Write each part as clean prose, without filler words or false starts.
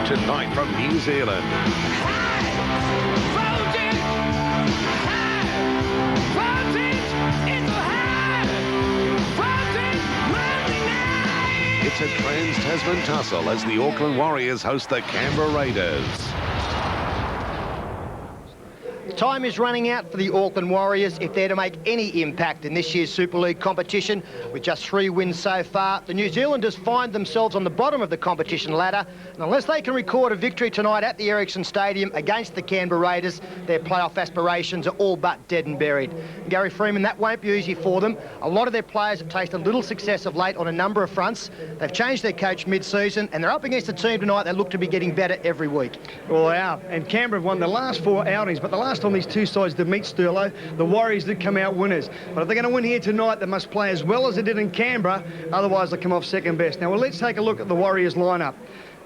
Tonight from New Zealand. It's a trans-Tasman tussle as the Auckland Warriors host the Canberra Raiders. Time is running out for the Auckland Warriors if they're to make any impact in this year's Super League competition. With just 3 wins so far, the New Zealanders find themselves on the bottom of the competition ladder. And unless they can record a victory tonight at the Ericsson Stadium against the Canberra Raiders, their playoff aspirations are all but dead and buried. And Gary Freeman, that won't be easy for them. A lot of their players have tasted little success of late on a number of fronts. They've changed their coach mid-season, and they're up against a team tonight that look to be getting better every week. Well, they are. And Canberra have won the last 4 outings, but the last time these two sides did meet, Sturlo, the Warriors did come out winners. But if they're going to win here tonight, they must play as well as they did in Canberra, otherwise they'll come off second best. Now, well, let's take a look at the Warriors lineup.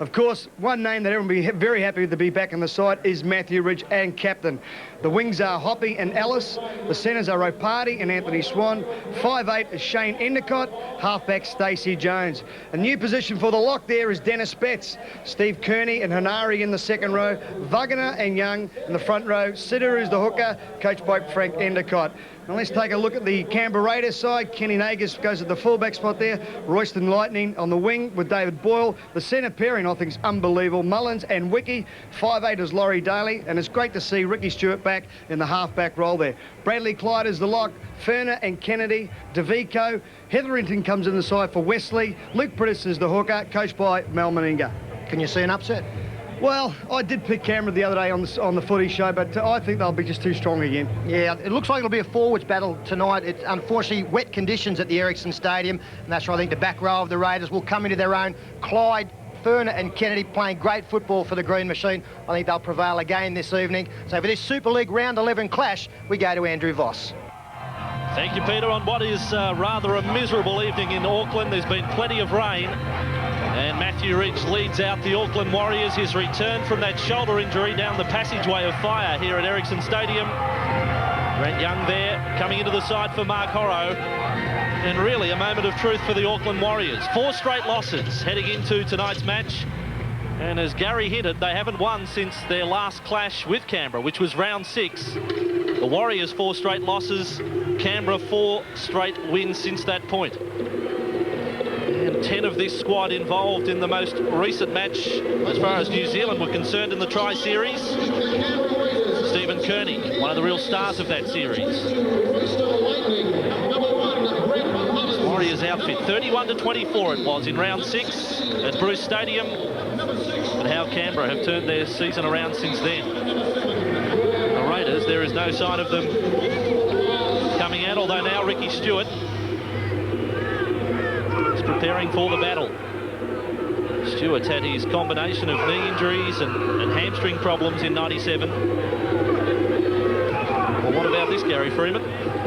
Of course, one name that everyone will be very happy to be back in the side is Matthew Ridge and captain. The wings are Hoppy and Ellis. The centres are Ropati and Anthony Swan. 5'8" is Shane Endicott. Halfback Stacey Jones. A new position for the lock there is Dennis Betts. Steve Kearney and Hanari in the second row. Wagner and Young in the front row. Sitter is the hooker, coached by Frank Endicott. Now let's take a look at the Canberra Raiders side. Kenny Nagus goes at the fullback spot there. Royston Lightning on the wing with David Boyle. The centre pairing, I think, is unbelievable. Mullins and Wiki. 5'8" is Laurie Daly. And it's great to see Ricky Stewart back in the halfback role there. Bradley Clyde is the lock. Ferner and Kennedy. DeVico. Hetherington comes in the side for Wesley. Luke Prittis is the hooker, coached by Mel Meninga. Can you see an upset? Well, I did pick Canberra the other day on the footy show, but I think they'll be just too strong again. Yeah, it looks like it'll be a forwards battle tonight. It's unfortunately wet conditions at the Ericsson Stadium, and that's why I think the back row of the Raiders will come into their own. Clyde, Ferner and Kennedy playing great football for the Green Machine. I think they'll prevail again this evening. So for this Super League Round 11 clash, we go to Andrew Voss. Thank you, Peter. On what is rather a miserable evening in Auckland, there's been plenty of rain. And Matthew Ridge leads out the Auckland Warriors. His return from that shoulder injury down the passageway of fire here at Ericsson Stadium. Grant Young there, coming into the side for Mark Horrow. And really a moment of truth for the Auckland Warriors. 4 straight losses heading into tonight's match. And as Gary hinted, they haven't won since their last clash with Canberra, which was round 6. The Warriors 4 straight losses. Canberra 4 straight wins since that point. And 10 of this squad involved in the most recent match as far as New Zealand were concerned in the Tri-Series. Stephen Kearney, one of the real stars of that series. Warriors outfit, 31-24 it was in round 6 at Bruce Stadium. But how Canberra have turned their season around since then. The Raiders, there is no sign of them coming out, although now Ricky Stewart preparing for the battle. Stewart's had his combination of knee injuries and hamstring problems in '97. Well, what about this, Gary Freeman?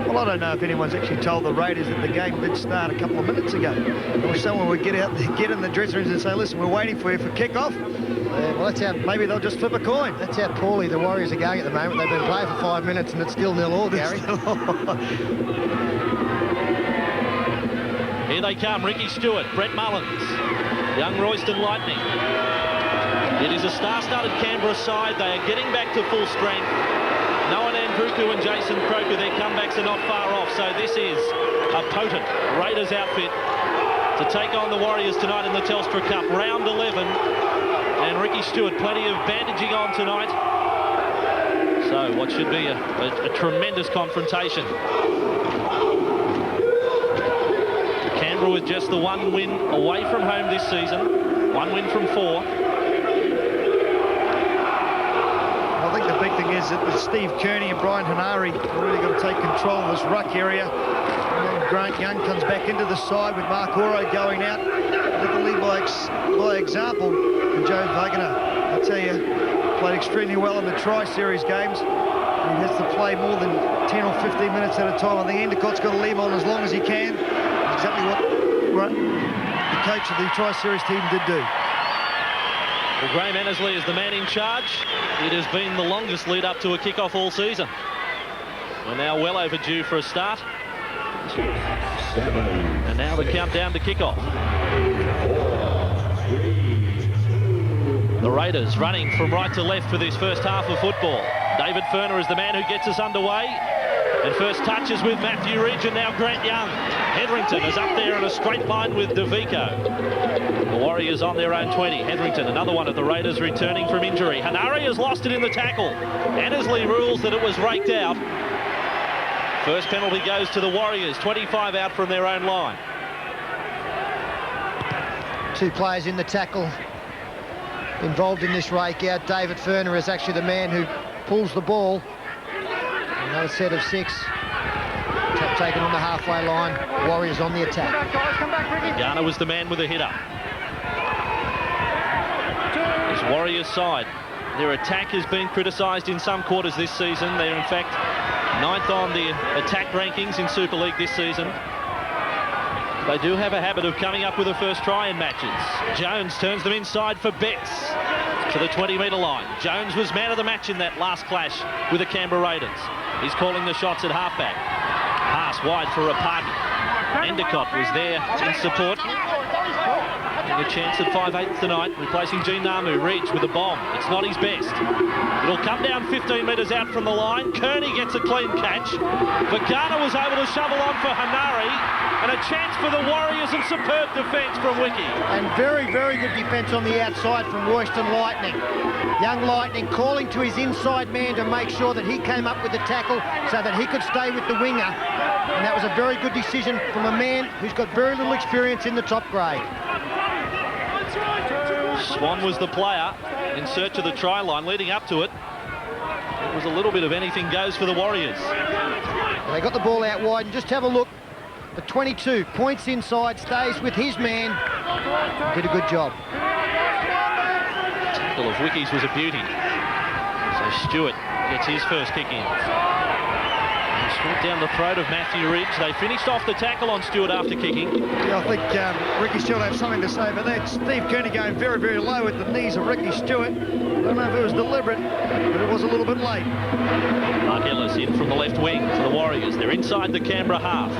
Well, I don't know if anyone's actually told the Raiders that the game did start a couple of minutes ago. I wish someone would get out, get in the dressing rooms and say, listen, we're waiting for you for kick-off. Well, that's how, maybe they'll just flip a coin. That's how poorly the Warriors are going at the moment. They've been playing for 5 minutes and it's still 0-0, Gary. Here they come, Ricky Stewart, Brett Mullins, young Royston Lightning. It is a star-studded Canberra side. They are getting back to full strength. Noah Nandruku and Jason Croker, their comebacks are not far off. So this is a potent Raiders outfit to take on the Warriors tonight in the Telstra Cup. Round 11. And Ricky Stewart, plenty of bandaging on tonight. So what should be a tremendous confrontation. Canberra with just the 1 win away from home this season. 1 win from 4. I think the big thing is that Steve Kearney and Brian Hanari have really got to take control of this ruck area. And Grant Young comes back into the side with Mark Horrow going out. They can lead by example. And Joe Wagner, I tell you, played extremely well in the Tri-Series games. He has to play more than 10 or 15 minutes at a time. I think Endicott's got to leave on as long as he can. Exactly what the coach of the Tri-Series team did do. Well, Graham Annesley is the man in charge. It has been the longest lead up to a kick-off all season. We're now well overdue for a start. And now the countdown to kick-off. The Raiders running from right to left for this first half of football. David Furner is the man who gets us underway. And first touches with Matthew Ridge, and now Grant Young. Hetherington is up there in a straight line with DeVico. The Warriors on their own 20. Hetherington, another one of the Raiders returning from injury. Hanari has lost it in the tackle. Annesley rules that it was raked out. First penalty goes to the Warriors, 25 out from their own line. 2 players in the tackle involved in this rake out. David Furner is actually the man who pulls the ball. Another set of 6. Taken on the halfway line. Warriors on the attack. Garner was the man with the hit-up. This Warriors side. Their attack has been criticised in some quarters this season. They're in fact 9th on the attack rankings in Super League this season. They do have a habit of coming up with a first try in matches. Jones turns them inside for Betts to the 20-metre line. Jones was man of the match in that last clash with the Canberra Raiders. He's calling the shots at halfback. Pass wide for Rapati. Endicott was there in support. And a chance at 5/8 tonight, replacing Gene Namu. Ridge with a bomb. It's not his best. It'll come down 15 metres out from the line. Kearney gets a clean catch. Vagana was able to shovel on for Hanari. And a chance for the Warriors, and superb defence from Wiki. And very, very good defence on the outside from Royston Lightning. Young Lightning calling to his inside man to make sure that he came up with the tackle so that he could stay with the winger. And that was a very good decision from a man who's got very little experience in the top grade. Swan was the player in search of the try line leading up to it. It was a little bit of anything goes for the Warriors. They got the ball out wide, and just have a look. The 22 points inside, stays with his man. Did a good job. Tackle of Wickie's was a beauty. So Stewart gets his first kick in. Straight down the throat of Matthew Ridge. They finished off the tackle on Stewart after kicking. Yeah, I think Ricky Stewart had something to say about that. Steve Kearney going very, very low at the knees of Ricky Stewart. I don't know if it was deliberate, but it was a little bit late. Mark Ellis in from the left wing for the Warriors. They're inside the Canberra half.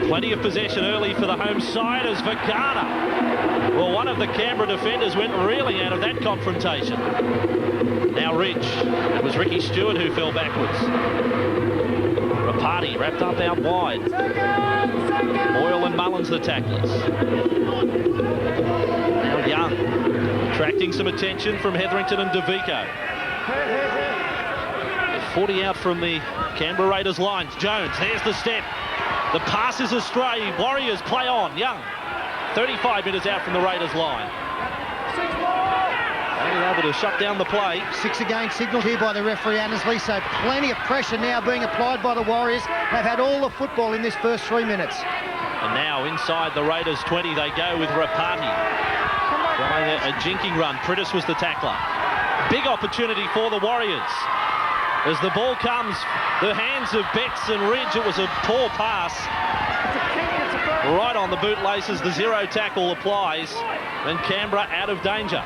Plenty of possession early for the home side as Vagana. Well, one of the Canberra defenders went reeling out of that confrontation. Now Ridge. It was Ricky Stewart who fell backwards. Rapati wrapped up out wide. Boyle and Mullins the tacklers. Now Young attracting some attention from Hetherington and DeVico. 40 out from the Canberra Raiders lines. Jones, there's the step. The pass is astray. Warriors play on. Young, 35 metres out from the Raiders line. Only able to shut down the play. 6 again signalled here by the referee Annesley, so plenty of pressure now being applied by the Warriors. They've had all the football in this first 3 minutes. And now inside the Raiders 20 they go with Rapati. Trying a jinking run. Prittis was the tackler. Big opportunity for the Warriors. As the ball comes, the hands of Betts and Ridge, it was a poor pass. Right on the bootlaces, the 0 tackle applies, and Canberra out of danger.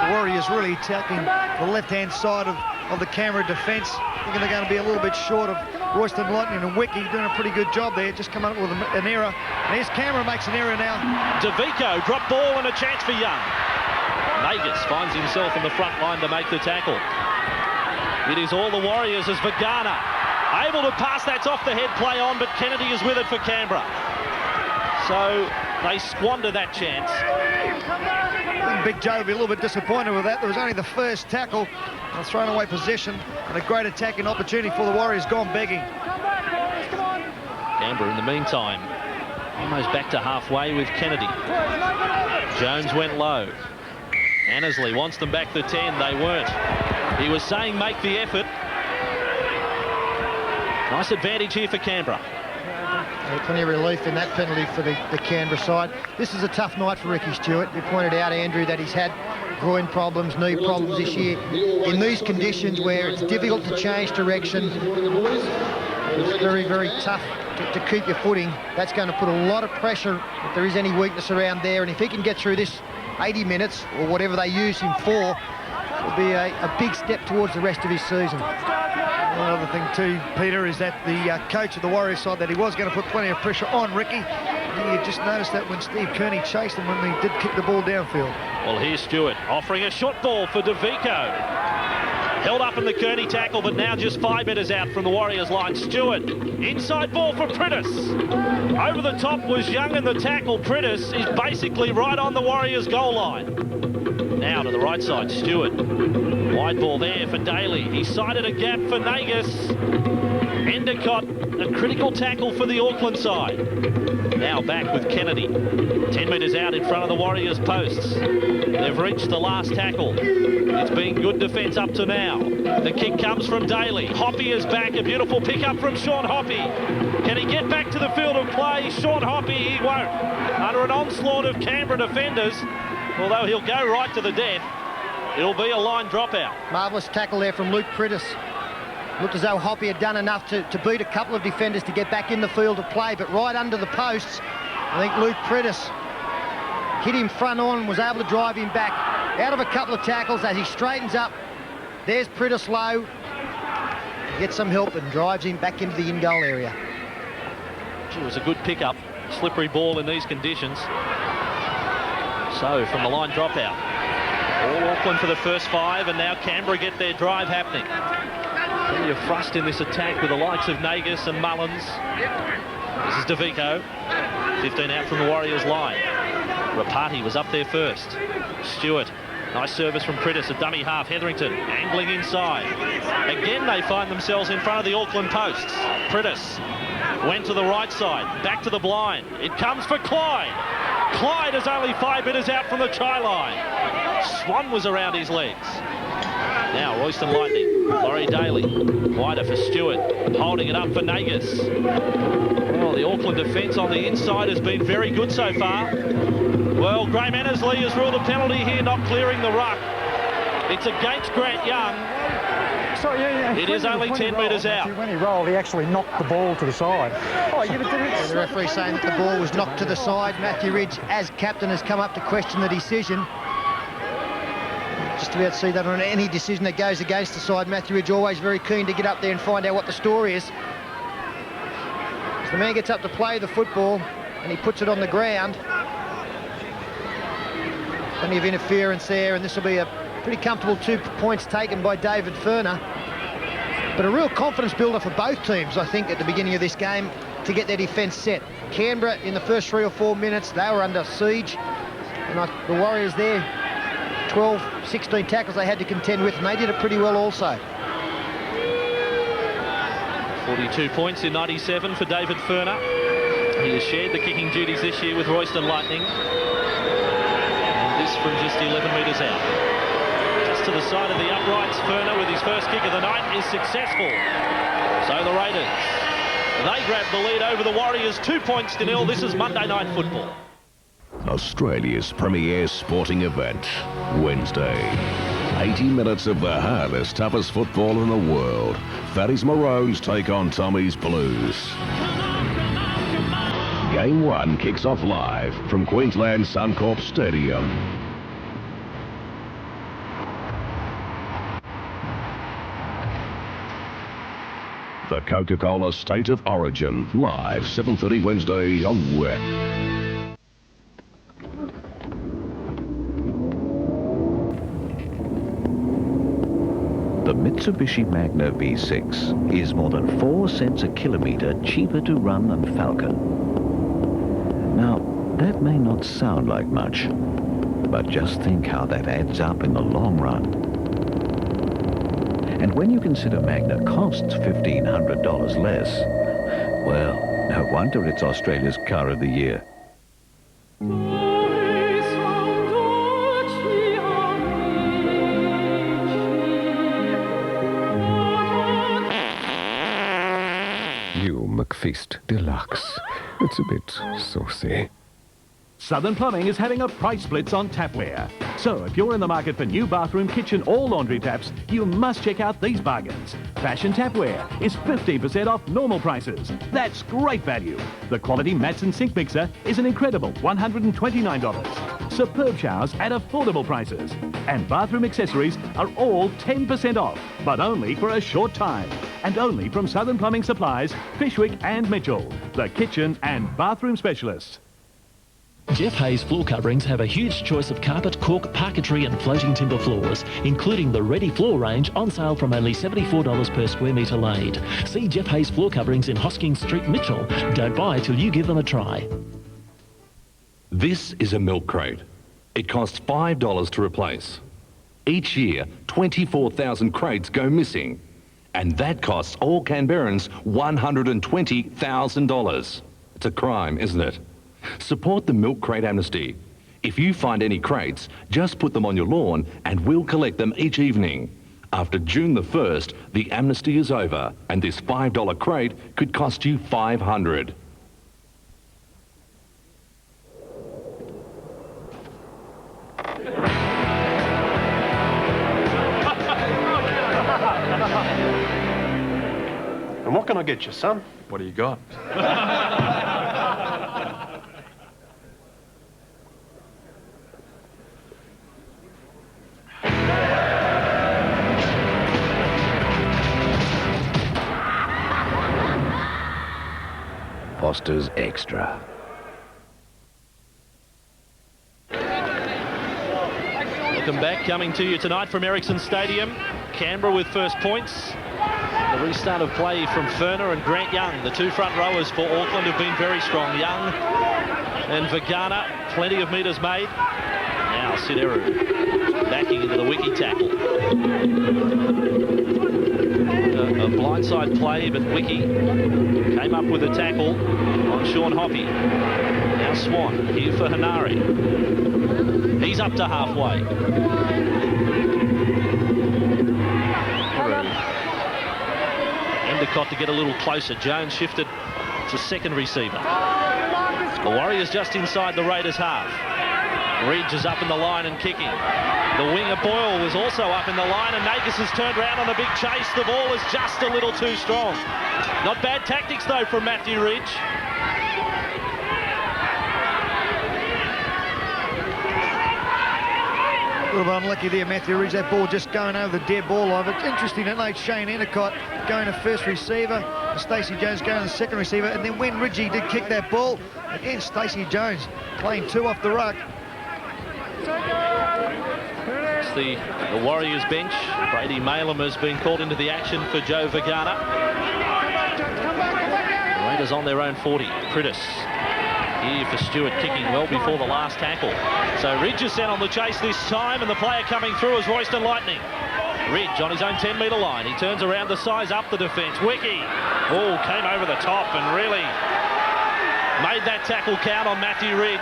The Warriors really attacking the left-hand side of the Canberra defence. Thinking they're going to be a little bit short of Royston Lightning and Wiki, doing a pretty good job there, just coming up with an error. And here's Canberra makes an error now. DeVico, drop ball and a chance for Young. Magus finds himself in the front line to make the tackle. It is all the Warriors as Vagana able to pass. That's off the head play on, but Kennedy is with it for Canberra. So they squander that chance. I think Big Joe will be a little bit disappointed with that. There was only the first tackle, a thrown away possession, and a great attacking opportunity for the Warriors gone begging. Canberra in the meantime almost back to halfway with Kennedy. Jones went low. Annesley wants them back to 10. They weren't. He was saying make the effort. Nice advantage here for Canberra. Plenty of relief in that penalty for the Canberra side. This is a tough night for Ricky Stewart. You pointed out, Andrew, that he's had groin problems, knee problems this year. In these conditions where it's difficult to change direction, it's very, very tough to keep your footing. That's going to put a lot of pressure if there is any weakness around there. And if he can get through this 80 minutes, or whatever they use him for, it'll be a big step towards the rest of his season. One other thing too, Peter, is that the coach of the Warriors side, that he was going to put plenty of pressure on Ricky. And you just noticed that when Steve Kearney chased him when he did kick the ball downfield. Well, here's Stewart offering a short ball for DeVico. Held up in the Kearney tackle, but now just 5 metres out from the Warriors line. Stewart, inside ball for Prittis. Over the top was Young in the tackle. Prittis is basically right on the Warriors goal line. Now to the right side, Stewart. Wide ball there for Daly. He sighted a gap for Nagus. Endicott, a critical tackle for the Auckland side. Now back with Kennedy. 10 metres out in front of the Warriors posts. They've reached the last tackle. It's been good defence up to now. The kick comes from Daly. Hoppy is back. A beautiful pickup from Sean Hoppy. Can he get back to the field of play? Sean Hoppy, he won't. Under an onslaught of Canberra defenders, although he'll go right to the death, it'll be a line dropout. Marvellous tackle there from Luke Prittis. Looked as though Hoppy had done enough to beat a couple of defenders to get back in the field of play, but right under the posts, I think Luke Prittis hit him front on and was able to drive him back out of a couple of tackles as he straightens up. There's Prittis low. Gets some help and drives him back into the in-goal area. It was a good pickup. Slippery ball in these conditions. So, from the line dropout. All Auckland for the first 5, and now Canberra get their drive happening. Plenty of thrust in this attack with the likes of Nagus and Mullins. This is DeVico. 15 out from the Warriors line. Rapati was up there first. Stewart. Nice service from Prittis, a dummy half. Hetherington angling inside. Again, they find themselves in front of the Auckland posts. Prittis went to the right side, back to the blind. It comes for Clyde. Clyde is only 5 metres out from the try line. Swan was around his legs. Now Royston Lightning, Laurie Daly, wider for Stewart, holding it up for Nagus. Well, the Auckland defence on the inside has been very good so far. Well, Graham Annesley has ruled a penalty here, not clearing the ruck. It's against Grant Young. So, yeah. It is only 10 metres out. When he rolled, he actually knocked the ball to the side. Oh, yeah, but The referee saying that the ball was knocked to the side. Matthew Ridge, as captain, has come up to question the decision. Just about to see that on any decision that goes against the side. Matthew Ridge always very keen to get up there and find out what the story is. So the man gets up to play the football and he puts it on the ground. Plenty of interference there, and this will be a pretty comfortable 2 points taken by David Furner. But a real confidence builder for both teams, I think, at the beginning of this game to get their defence set. Canberra, in the first 3 or 4 minutes, they were under siege. And the Warriors there, 12, 16 tackles they had to contend with, and they did it pretty well also. 42 points in 97 for David Furner. He has shared the kicking duties this year with Royston Lightning. And this from just 11 metres out. Just to the side of the uprights, Furner with his first kick of the night is successful. So the Raiders, they grab the lead over the Warriors, 2 points to 0. This is Monday Night Football. Australia's premier sporting event, Wednesday. 80 minutes of the hardest, toughest football in the world. Fatty's Maroons take on Tommy's Blues. Game 1 kicks off live from Queensland Suncorp Stadium. The Coca-Cola State of Origin, live 7:30 Wednesday on WET. The Mitsubishi Magna V6 is more than 4 cents a kilometre cheaper to run than Falcon. Now, that may not sound like much, but just think how that adds up in the long run. And when you consider Magna costs $1,500 less, well, no wonder it's Australia's car of the year. McFeast Deluxe. It's a bit saucy. Southern Plumbing is having a price splits on tapware. So if you're in the market for new bathroom, kitchen or laundry taps, you must check out these bargains. Fashion tapware is 15% off normal prices. That's great value. The quality Matson sink mixer is an incredible $129. Superb showers at affordable prices. And bathroom accessories are all 10% off, but only for a short time. And only from Southern Plumbing Supplies, Fishwick and Mitchell, the kitchen and bathroom specialists. Jeff Hayes floor coverings have a huge choice of carpet, cork, parquetry and floating timber floors, including the Ready Floor range on sale from only $74 per square metre laid. See Jeff Hayes floor coverings in Hoskins Street, Mitchell. Don't buy till you give them a try. This is a milk crate. It costs $5 to replace. Each year, 24,000 crates go missing. And that costs all Canberrans $120,000. It's a crime, isn't it? Support the milk crate amnesty. If you find any crates, just put them on your lawn and we'll collect them each evening. After June the 1st, the amnesty is over and this $5 crate could cost you $500. And what can I get you, son? What do you got? Foster's Extra. Welcome back, coming to you tonight from Ericsson Stadium. Canberra with first points. The restart of play from Ferner and Grant Young. The two front rowers for Auckland have been very strong. Young and Vagana, plenty of metres made. Now Sideru backing into the wicky tackle. A blindside play, but Wiki came up with a tackle on Sean Hoppy. Now Swan here for Hanari. He's up to halfway. Endicott to get a little closer. Jones shifted to second receiver. The Warriors just inside the Raiders half. Ridge is up in the line and kicking. The winger Boyle was also up in the line, and Nagus has turned around on a big chase. The ball is just a little too strong. Not bad tactics though from Matthew Ridge. A little bit unlucky there, Matthew Ridge. That ball just going over the dead ball line. But it's interesting that late Shane Endicott going to first receiver, Stacey Jones going to the second receiver, and then when Ridgey did kick that ball, again Stacey Jones playing two off the ruck. It's the Warriors bench. Brady Malem has been called into the action for Joe Vagana. The Raiders on their own 40. Prittis here for Stewart, kicking well before the last tackle. So Ridge is sent on the chase this time, and the player coming through is Royston Lightning. Ridge on his own 10-metre line. He turns around to size up the defence. Wiki, oh, came over the top and really made that tackle count on Matthew Ridge.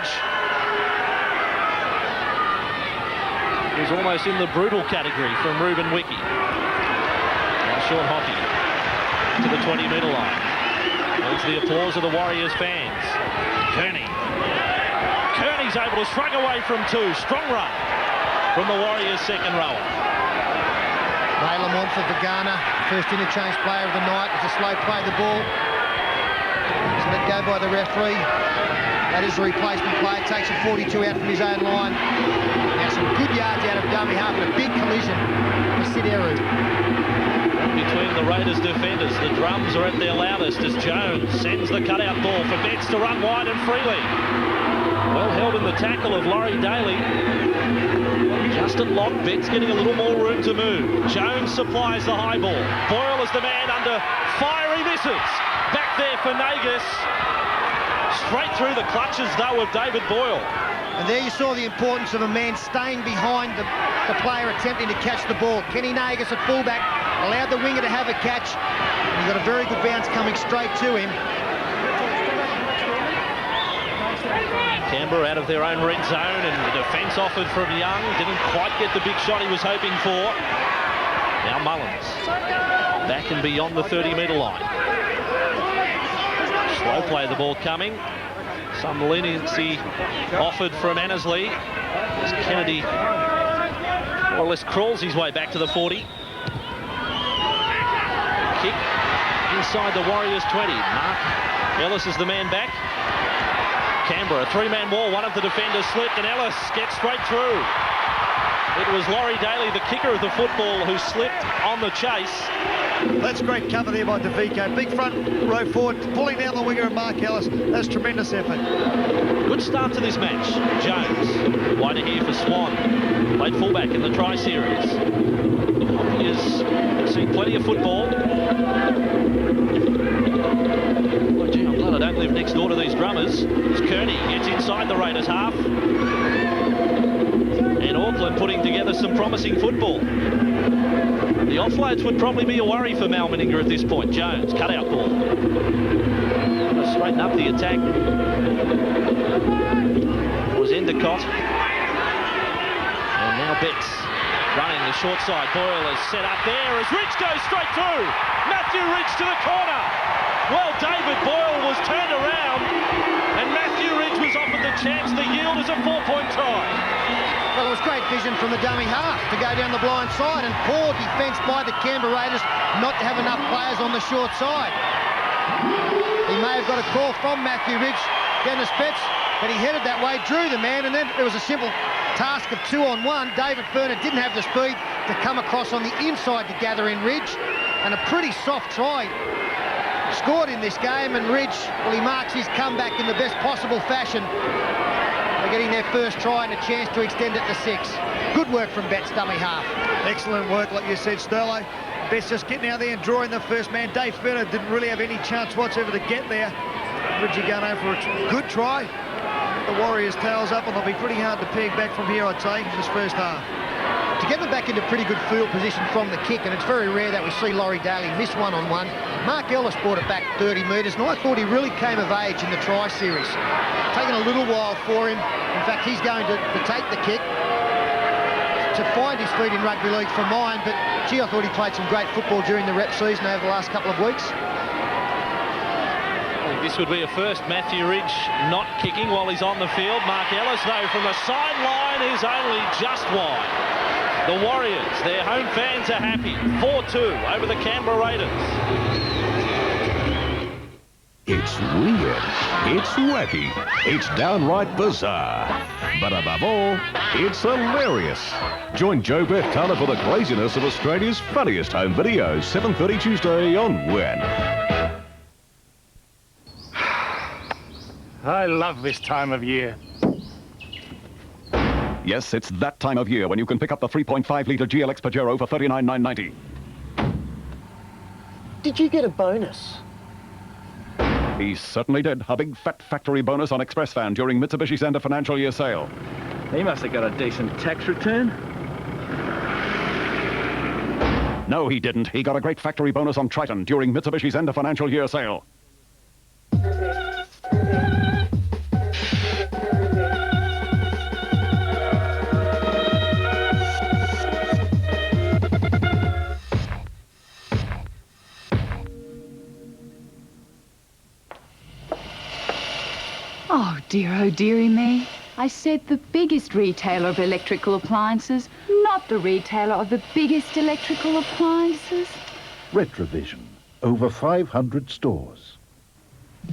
He was almost in the brutal category from Ruben Wiki. Now Sean Hockey to the 20-metre line. There's the applause of the Warriors fans. Kearney's able to shrug away from two. Strong run from the Warriors' second rower. Malem on for Vagana, first interchange player of the night. It's a slow play the ball. It's let go by the referee. That is a replacement player. Takes a 42 out from his own line. Now some good yards out of dummy half and a big collision for Sideru. Between the Raiders defenders, the drums are at their loudest as Jones sends the cutout ball for Betts to run wide and freely. Well held in the tackle of Laurie Daly. Justin Locke, Betts getting a little more room to move. Jones supplies the high ball. Boyle is the man under fire, he misses. Back there for Nagus. Straight through the clutches though of David Boyle. And there you saw the importance of a man staying behind the player attempting to catch the ball. Kenny Nagus at fullback allowed the winger to have a catch. And he got a very good bounce coming straight to him. Canberra out of their own red zone, and the defence offered from Young. Didn't quite get the big shot he was hoping for. Now Mullins back and beyond the 30-metre line. Slow play, the ball coming. Some leniency offered from Annesley as Kennedy more or less crawls his way back to the 40. Kick inside the Warriors 20. Mark Ellis is the man back. Canberra, three-man wall. One of the defenders slipped and Ellis gets straight through. It was Laurie Daly, the kicker of the football, who slipped on the chase. That's great cover there by DeVico. Big front row forward, pulling down the winger of Mark Ellis. That's tremendous effort. Good start to this match. Jones, wider here for Swan. Played fullback in the Tri-Series. He has seen plenty of football. Oh, gee, I'm glad I don't live next door to these drummers. As Kearney gets inside the Raiders half. And Auckland putting together some promising football. The offloads would probably be a worry for Mal Meninga at this point. Jones, cut-out ball. Gonna straighten up the attack. It was Endicott. And now Betts running the short side. Boyle is set up there as Ridge goes straight through. Matthew Ridge to the corner. Well, David Boyle was turned around and Matthew Ridge was offered the chance to yield as a 4-point try. Well, it was great vision from the dummy half to go down the blind side, and poor defence by the Canberra Raiders not to have enough players on the short side. He may have got a call from Matthew Ridge, Dennis Betts, but he headed that way, drew the man, and then there was a simple task of 2-on-1. David Furner didn't have the speed to come across on the inside to gather in Ridge, and a pretty soft try scored in this game, and Ridge, well, he marks his comeback in the best possible fashion. They're getting their first try and a chance to extend it to 6. Good work from Betts, dummy half. Excellent work, like you said, Sterlo. Betts just getting out there and drawing the first man. Dave Furner didn't really have any chance whatsoever to get there. Ridgie going over for a good try. The Warriors tails up, and they'll be pretty hard to peg back from here, I'd say, in this first half. To get them back into pretty good field position from the kick, and it's very rare that we see Laurie Daly miss one-on-one. Mark Ellis brought it back 30 metres, and I thought he really came of age in the Tri-Series. Taken a little while for him. In fact, he's going to take the kick to find his feet in rugby league for mine, but gee, I thought he played some great football during the rep season over the last couple of weeks. This would be a first. Matthew Ridge not kicking while he's on the field. Mark Ellis, though, from the sideline is only just wide. The Warriors, their home fans are happy. 4-2 over the Canberra Raiders. It's weird, it's wacky, it's downright bizarre. But above all, it's hilarious. Join Joe Beth Taylor for the craziness of Australia's funniest home videos, 7:30 Tuesday on When. I love this time of year. Yes, it's that time of year when you can pick up the 3.5-litre GLX Pajero for $39,990. Did you get a bonus? He certainly did. A big fat factory bonus on Express Fan during Mitsubishi's end of financial year sale. He must have got a decent tax return. No, he didn't. He got a great factory bonus on Triton during Mitsubishi's end of financial year sale. Oh dearie me. I said the biggest retailer of electrical appliances, not the retailer of the biggest electrical appliances. Retrovision, over 500 stores.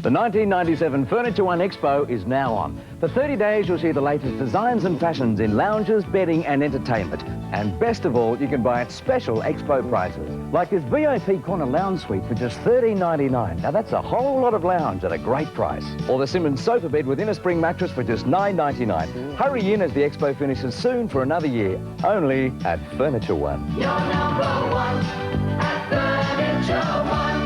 The 1997 Furniture One Expo is now on. For 30 days, you'll see the latest designs and fashions in lounges, bedding and entertainment. And best of all, you can buy at special Expo prices, like this VIP corner lounge suite for just $13.99. Now, that's a whole lot of lounge at a great price. Or the Simmons sofa bed with inner spring mattress for just $9.99. Hurry in as the Expo finishes soon for another year, only at Furniture One. You're number one at Furniture One.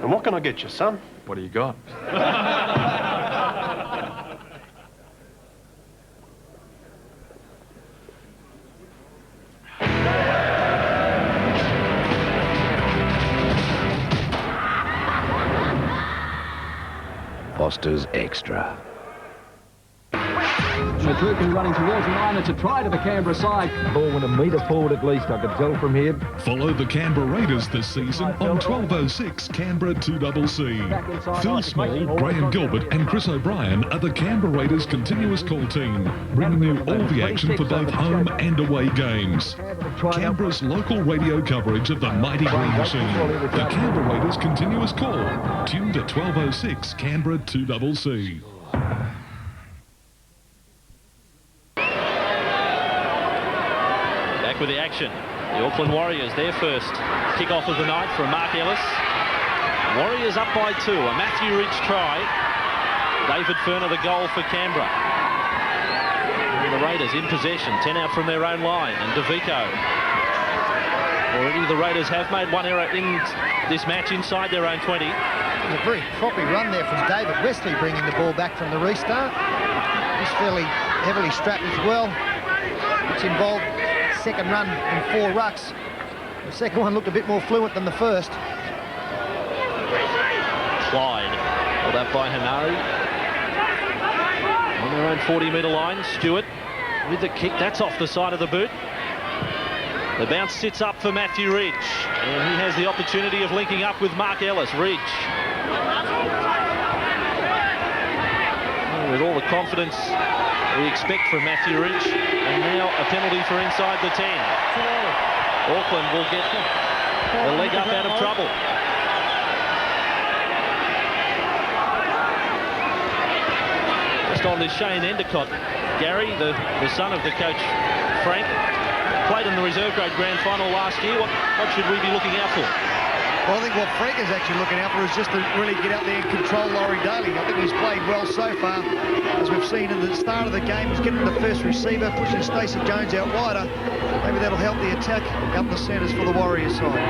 And what can I get you, son? What do you got? Foster's Extra. Matruku running towards the line. It's a try to the Canberra side. Ball went a metre forward at least, I could tell from here. Follow the Canberra Raiders this season on 1206 Canberra 2CC. Phil Small, Graham Gilbert and Chris O'Brien are the Canberra Raiders continuous call team, bringing you all the action for both home and away games. Canberra's local radio coverage of the mighty green machine. The Canberra Raiders continuous call, tuned at 1206 Canberra 2CC. Back with the action. The Auckland Warriors, their first kick-off of the night from Mark Ellis. Warriors up by 2. A Matthew Ridge try. David Furner the goal for Canberra. And the Raiders in possession. 10 out from their own line. And DeVico. Already the Raiders have made one error in this match inside their own 20. A very proper run there from David Wesley, bringing the ball back from the restart. He's fairly heavily strapped as well, which involved second run and 4 rucks. The second one looked a bit more fluent than the first. Clyde held up by Hanari. On their own 40-metre line, Stewart with the kick. That's off the side of the boot. The bounce sits up for Matthew Ridge, and he has the opportunity of linking up with Mark Ellis. Ridge. With all the confidence we expect from Matthew Ridge, and now a penalty for inside the 10. Auckland will get the leg up out of trouble. Just on this Shane Endicott, Gary, the son of the coach Frank, played in the reserve grade grand final last year. What should we be looking out for? Well, I think what Frank is actually looking out for is just to really get out there and control Laurie Daly. I think he's played well so far. As we've seen in the start of the game, he's getting the first receiver, pushing Stacey Jones out wider. Maybe that'll help the attack up the centres for the Warriors side.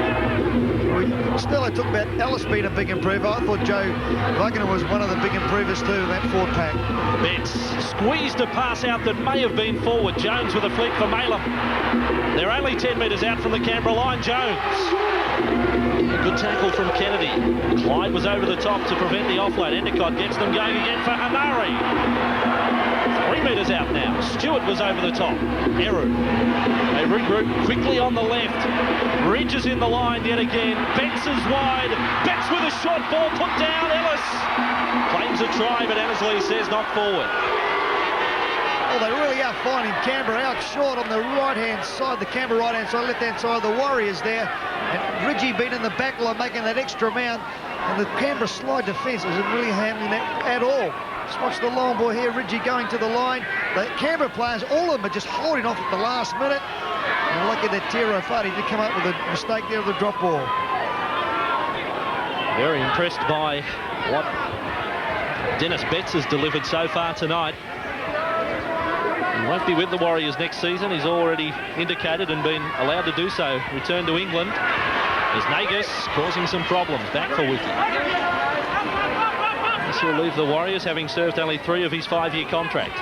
Still, I talk about Ellis being a big improver. I thought Joe Wagner was one of the big improvers too in that forward pack. Betts squeezed a pass out that may have been forward. Jones with a flick for Malum. They're only 10 metres out from the Canberra line. Jones. Good tackle from Kennedy. Clyde was over the top to prevent the offload. Endicott gets them going again for Hanari. 3 metres out now. Stewart was over the top. Eru. They regroup quickly on the left. Ridge is in the line yet again. Betts is wide. Betts with a short ball put down. Ellis claims a try, but Annesley says not forward. Well, they really are finding Canberra out short on the right-hand side, the Canberra right-hand side, left-hand side, the Warriors there. And Ridgie been in the back line making that extra amount. And the Canberra slide defence isn't really handling that at all. Just watch the long ball here, Ridgie going to the line. The Canberra players, all of them are just holding off at the last minute. And lucky that Tiro Fadi did come up with a mistake there of the drop ball. Very impressed by what Dennis Betts has delivered so far tonight. He won't be with the Warriors next season. He's already indicated and been allowed to do so. Return to England. There's Nagus causing some problems. Back for Wiki. This will leave the Warriors having served only 3 of his 5-year contract.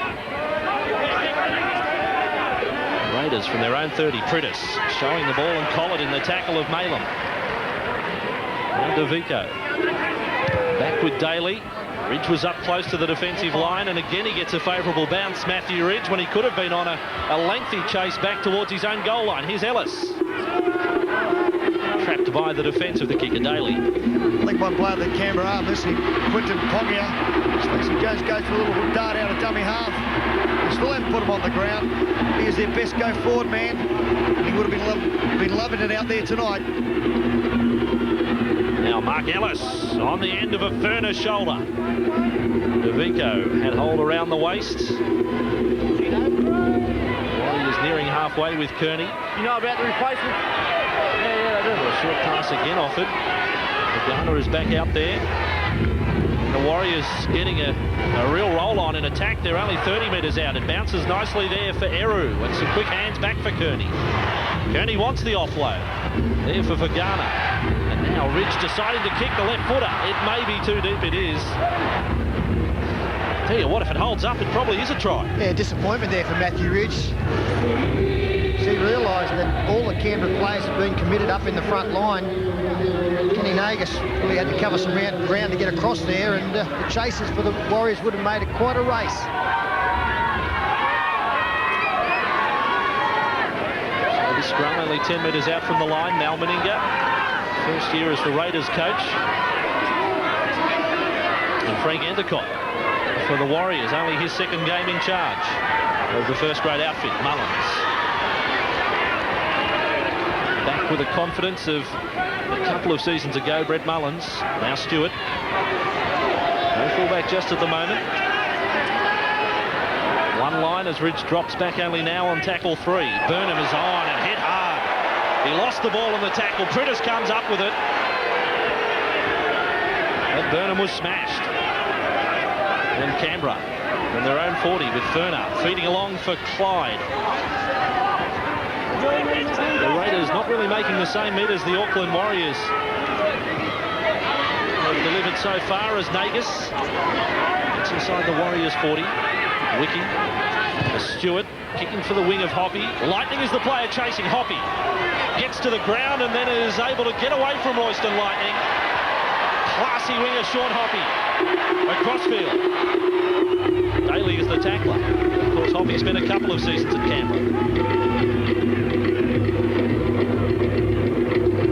Raiders from their own 30. Pritis showing the ball and collared in the tackle of Malum. And DeVico. Back with Daly. Ridge was up close to the defensive line, and again he gets a favourable bounce, Matthew Ridge, when he could have been on a lengthy chase back towards his own goal line. Here's Ellis. Trapped by the defence of the kicker, Daly. I think one player that Canberra are missing, Quinton Pongia. Stacey Jones goes for a little dart out of dummy half. They still haven't put him on the ground. He is their best go-forward man. He would have been loving it out there tonight. Now Mark Ellis on the end of a Furner shoulder. DeVico had hold around the waist. Warriors nearing halfway with Kearney. You know about the replacement? Yeah, I do. A short pass again offered. Ghana is back out there. The Warriors getting a real roll on in attack. They're only 30 metres out. It bounces nicely there for Eru. And some quick hands back for Kearney. Kearney wants the offload. There for Vagana. And now Ridge deciding to kick the left footer. It may be too deep. It is. Tell you what, if it holds up, it probably is a try. Yeah, disappointment there for Matthew Ridge. He realised that all the Canberra players have been committed up in the front line. Kenny Nagus really had to cover some ground to get across there, and the chases for the Warriors would have made it quite a race. scrum only 10 metres out from the line. Mal Meninga, first year as the Raiders coach. And Frank Endicott for the Warriors, only his second game in charge of the first grade outfit. Mullins back with the confidence of a couple of seasons ago. Brett Mullins, now Stewart. No fullback just at the moment. One line as Ridge drops back only now on tackle 3. Burnham is on and hit hard. He lost the ball on the tackle. Prittis comes up with it. But Burnham was smashed. And Canberra from their own 40 with Ferner feeding along for Clyde. The Raiders not really making the same metre as the Auckland Warriors have delivered so far, as Nagus gets inside the Warriors 40. Wiki, Stewart kicking for the wing of Hoppy. Lightning is the player chasing Hoppy. Gets to the ground and then is able to get away from Royston Lightning. Classy winger Sean Hoppy. Across field. Daly is the tackler. Of course, Hoppy spent a couple of seasons at Canberra.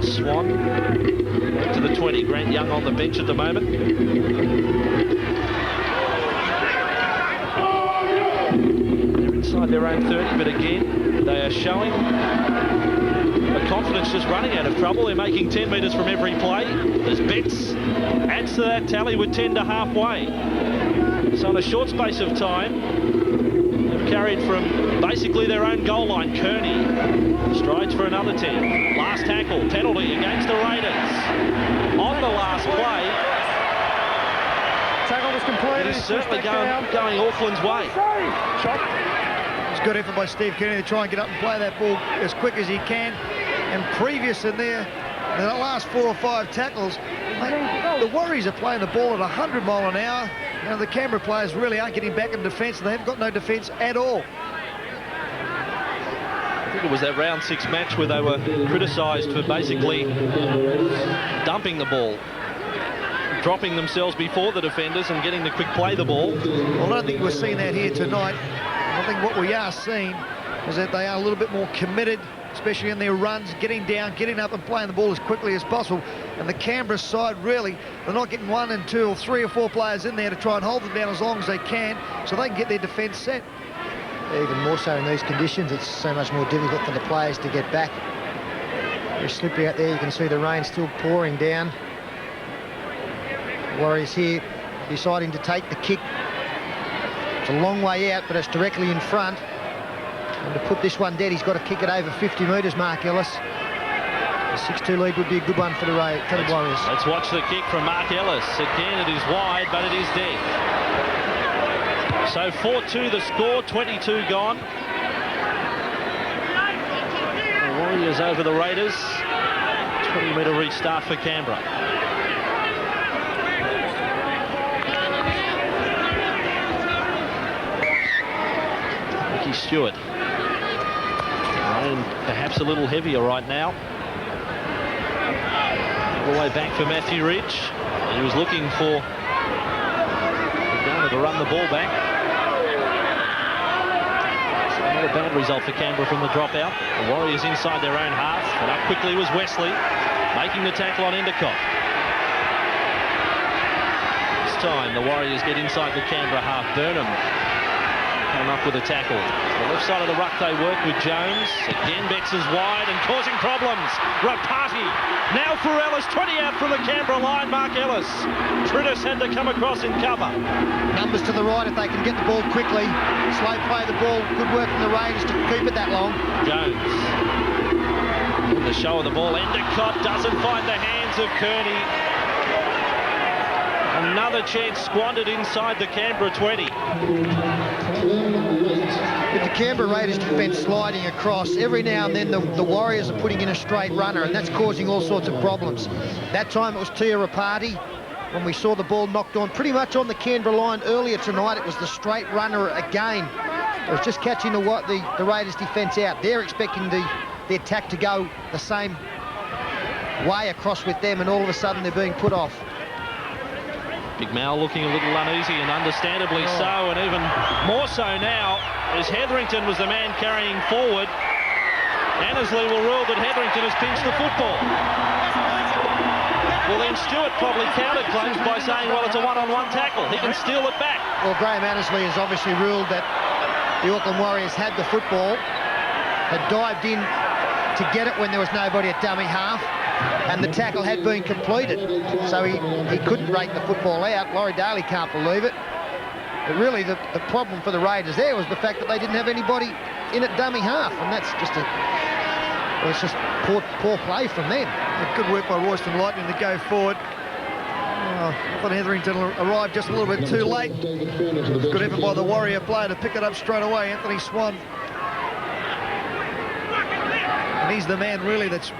Swan back to the 20. Grant Young on the bench at the moment. They're inside their own 30, but again, they are showing a confidence just running out of trouble. They're making 10 metres from every play. As Betts adds to that tally with 10 to halfway. So in a short space of time, they've carried from basically their own goal line. Kearney strides for another 10. Last tackle, penalty against the Raiders. On the last play, tackle was completed. It is certainly going Auckland's way. It's good effort by Steve Kearney to try and get up and play that ball as quick as he can. And previous in there, in the last 4 or 5 tackles, the Warriors are playing the ball at 100 mile an hour. Now the Canberra players really aren't getting back in defence. They haven't got no defence at all. I think it was that round 6 match where they were criticised for basically dumping the ball, dropping themselves before the defenders and getting the quick play the ball. Well, I don't think we're seeing that here tonight. I think what we are seeing is that they are a little bit more committed, especially in their runs, getting down, getting up and playing the ball as quickly as possible. And the Canberra side, really, they're not getting 1 and 2 or 3 or 4 players in there to try and hold them down as long as they can so they can get their defence set. Even more so in these conditions, it's so much more difficult for the players to get back. Very slippery out there. You can see the rain still pouring down. Warriors here deciding to take the kick. It's a long way out, but it's directly in front. And to put this one dead, he's got to kick it over 50 metres, Mark Ellis. A 6-2 lead would be a good one for the Warriors. Let's watch the kick from Mark Ellis. Again, it is wide, but it is dead. So 4-2 the score, 22 gone. The Warriors over the Raiders. 20-metre restart for Canberra. Ricky Stewart. Rain perhaps a little heavier right now. All the way back for Matthew Ridge. He was looking for Gunner to run the ball back. Not a bad result for Canberra from the dropout. The Warriors inside their own half, and up quickly was Wesley, making the tackle on Endicott. This time the Warriors get inside the Canberra half. Burnham came up with a tackle. The left side of the ruck they work with Jones. Again Betts is wide and causing problems. Rapati now for Ellis, 20 out from the Canberra line. Mark Ellis. Trittis had to come across in cover. Numbers to the right if they can get the ball quickly. Slow play the ball. Good work from the Raiders to keep it that long. Jones. In the show of the ball. Endicott doesn't find the hands of Kearney. Another chance squandered inside the Canberra 20. With the Canberra Raiders defence sliding across, every now and then the Warriors are putting in a straight runner, and that's causing all sorts of problems. That time it was Tia Rapati. When we saw the ball knocked on pretty much on the Canberra line earlier tonight, it was the straight runner again. It was just catching the Raiders defence out. They're expecting the attack to go the same way across with them, and all of a sudden they're being put off. Big Mal looking a little uneasy, and understandably so, and even more so now, as Hetherington was the man carrying forward. Annesley will rule that Hetherington has pinched the football. Well, then Stewart probably counter-claims by saying, well, it's a one-on-one tackle. He can steal it back. Well, Graham Annesley has obviously ruled that the Auckland Warriors had the football, had dived in to get it when there was nobody at dummy half, and the tackle had been completed. So he couldn't rake the football out. Laurie Daly can't believe it. But really, the problem for the Raiders there was the fact that they didn't have anybody in at dummy half, and that's just it's just poor play from them. Good work by Royston Lightning to go forward. I thought Hetherington arrived just a little bit too late. Good effort by the Warrior player to pick it up straight away, Anthony Swan. And he's the man really that's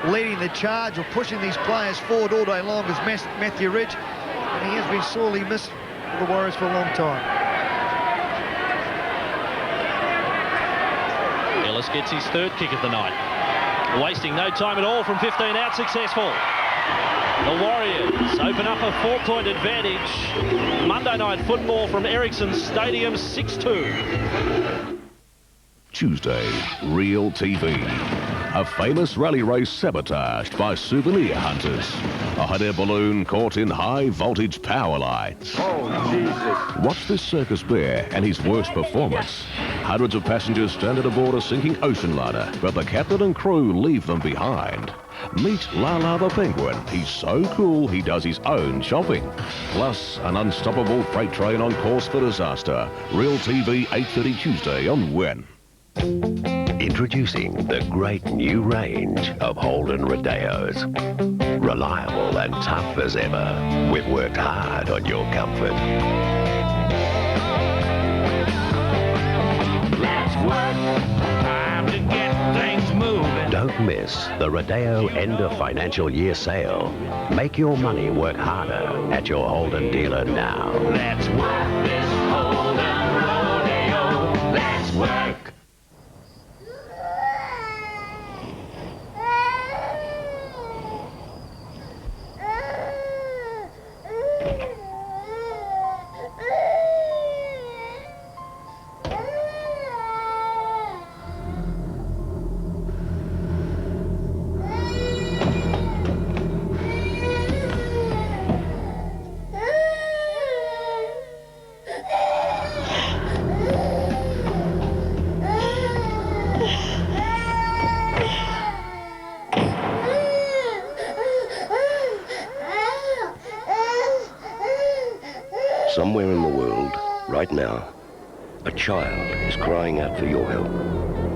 leading the charge or pushing these players forward all day long, is Matthew Ridge. And he has been sorely missed for the Warriors for a long time. Ellis gets his third kick of the night. Wasting no time at all from 15 out, successful. The Warriors open up a 4-point advantage. Monday Night Football from Ericsson Stadium, 6-2. Tuesday, Real TV. A famous rally race sabotaged by souvenir hunters. A hot air balloon caught in high voltage power lines. Oh, Jesus. Watch this circus bear and his worst performance. Hundreds of passengers stranded aboard a sinking ocean liner, but the captain and crew leave them behind. Meet Lala the penguin. He's so cool he does his own shopping. Plus, an unstoppable freight train on course for disaster. Real TV, 8:30 Tuesday on When. Introducing the great new range of Holden Rodeos. Reliable and tough as ever. We've worked hard on your comfort. Let's work. Time to get things moving. Don't miss the Rodeo end of financial year sale. Make your money work harder at your Holden dealer now. Let's work this Holden Rodeo. Let's work. Somewhere in the world, right now, a child is crying out for your help.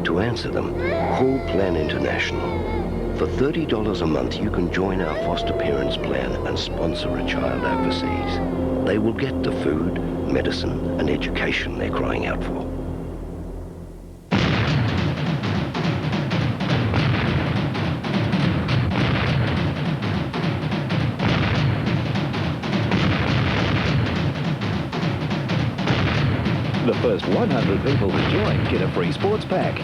To answer them, call Plan International. For $30 a month, you can join our foster parents plan and sponsor a child overseas. They will get the food, medicine, and education they're crying out for. The first 100 people to join get a free sports pack.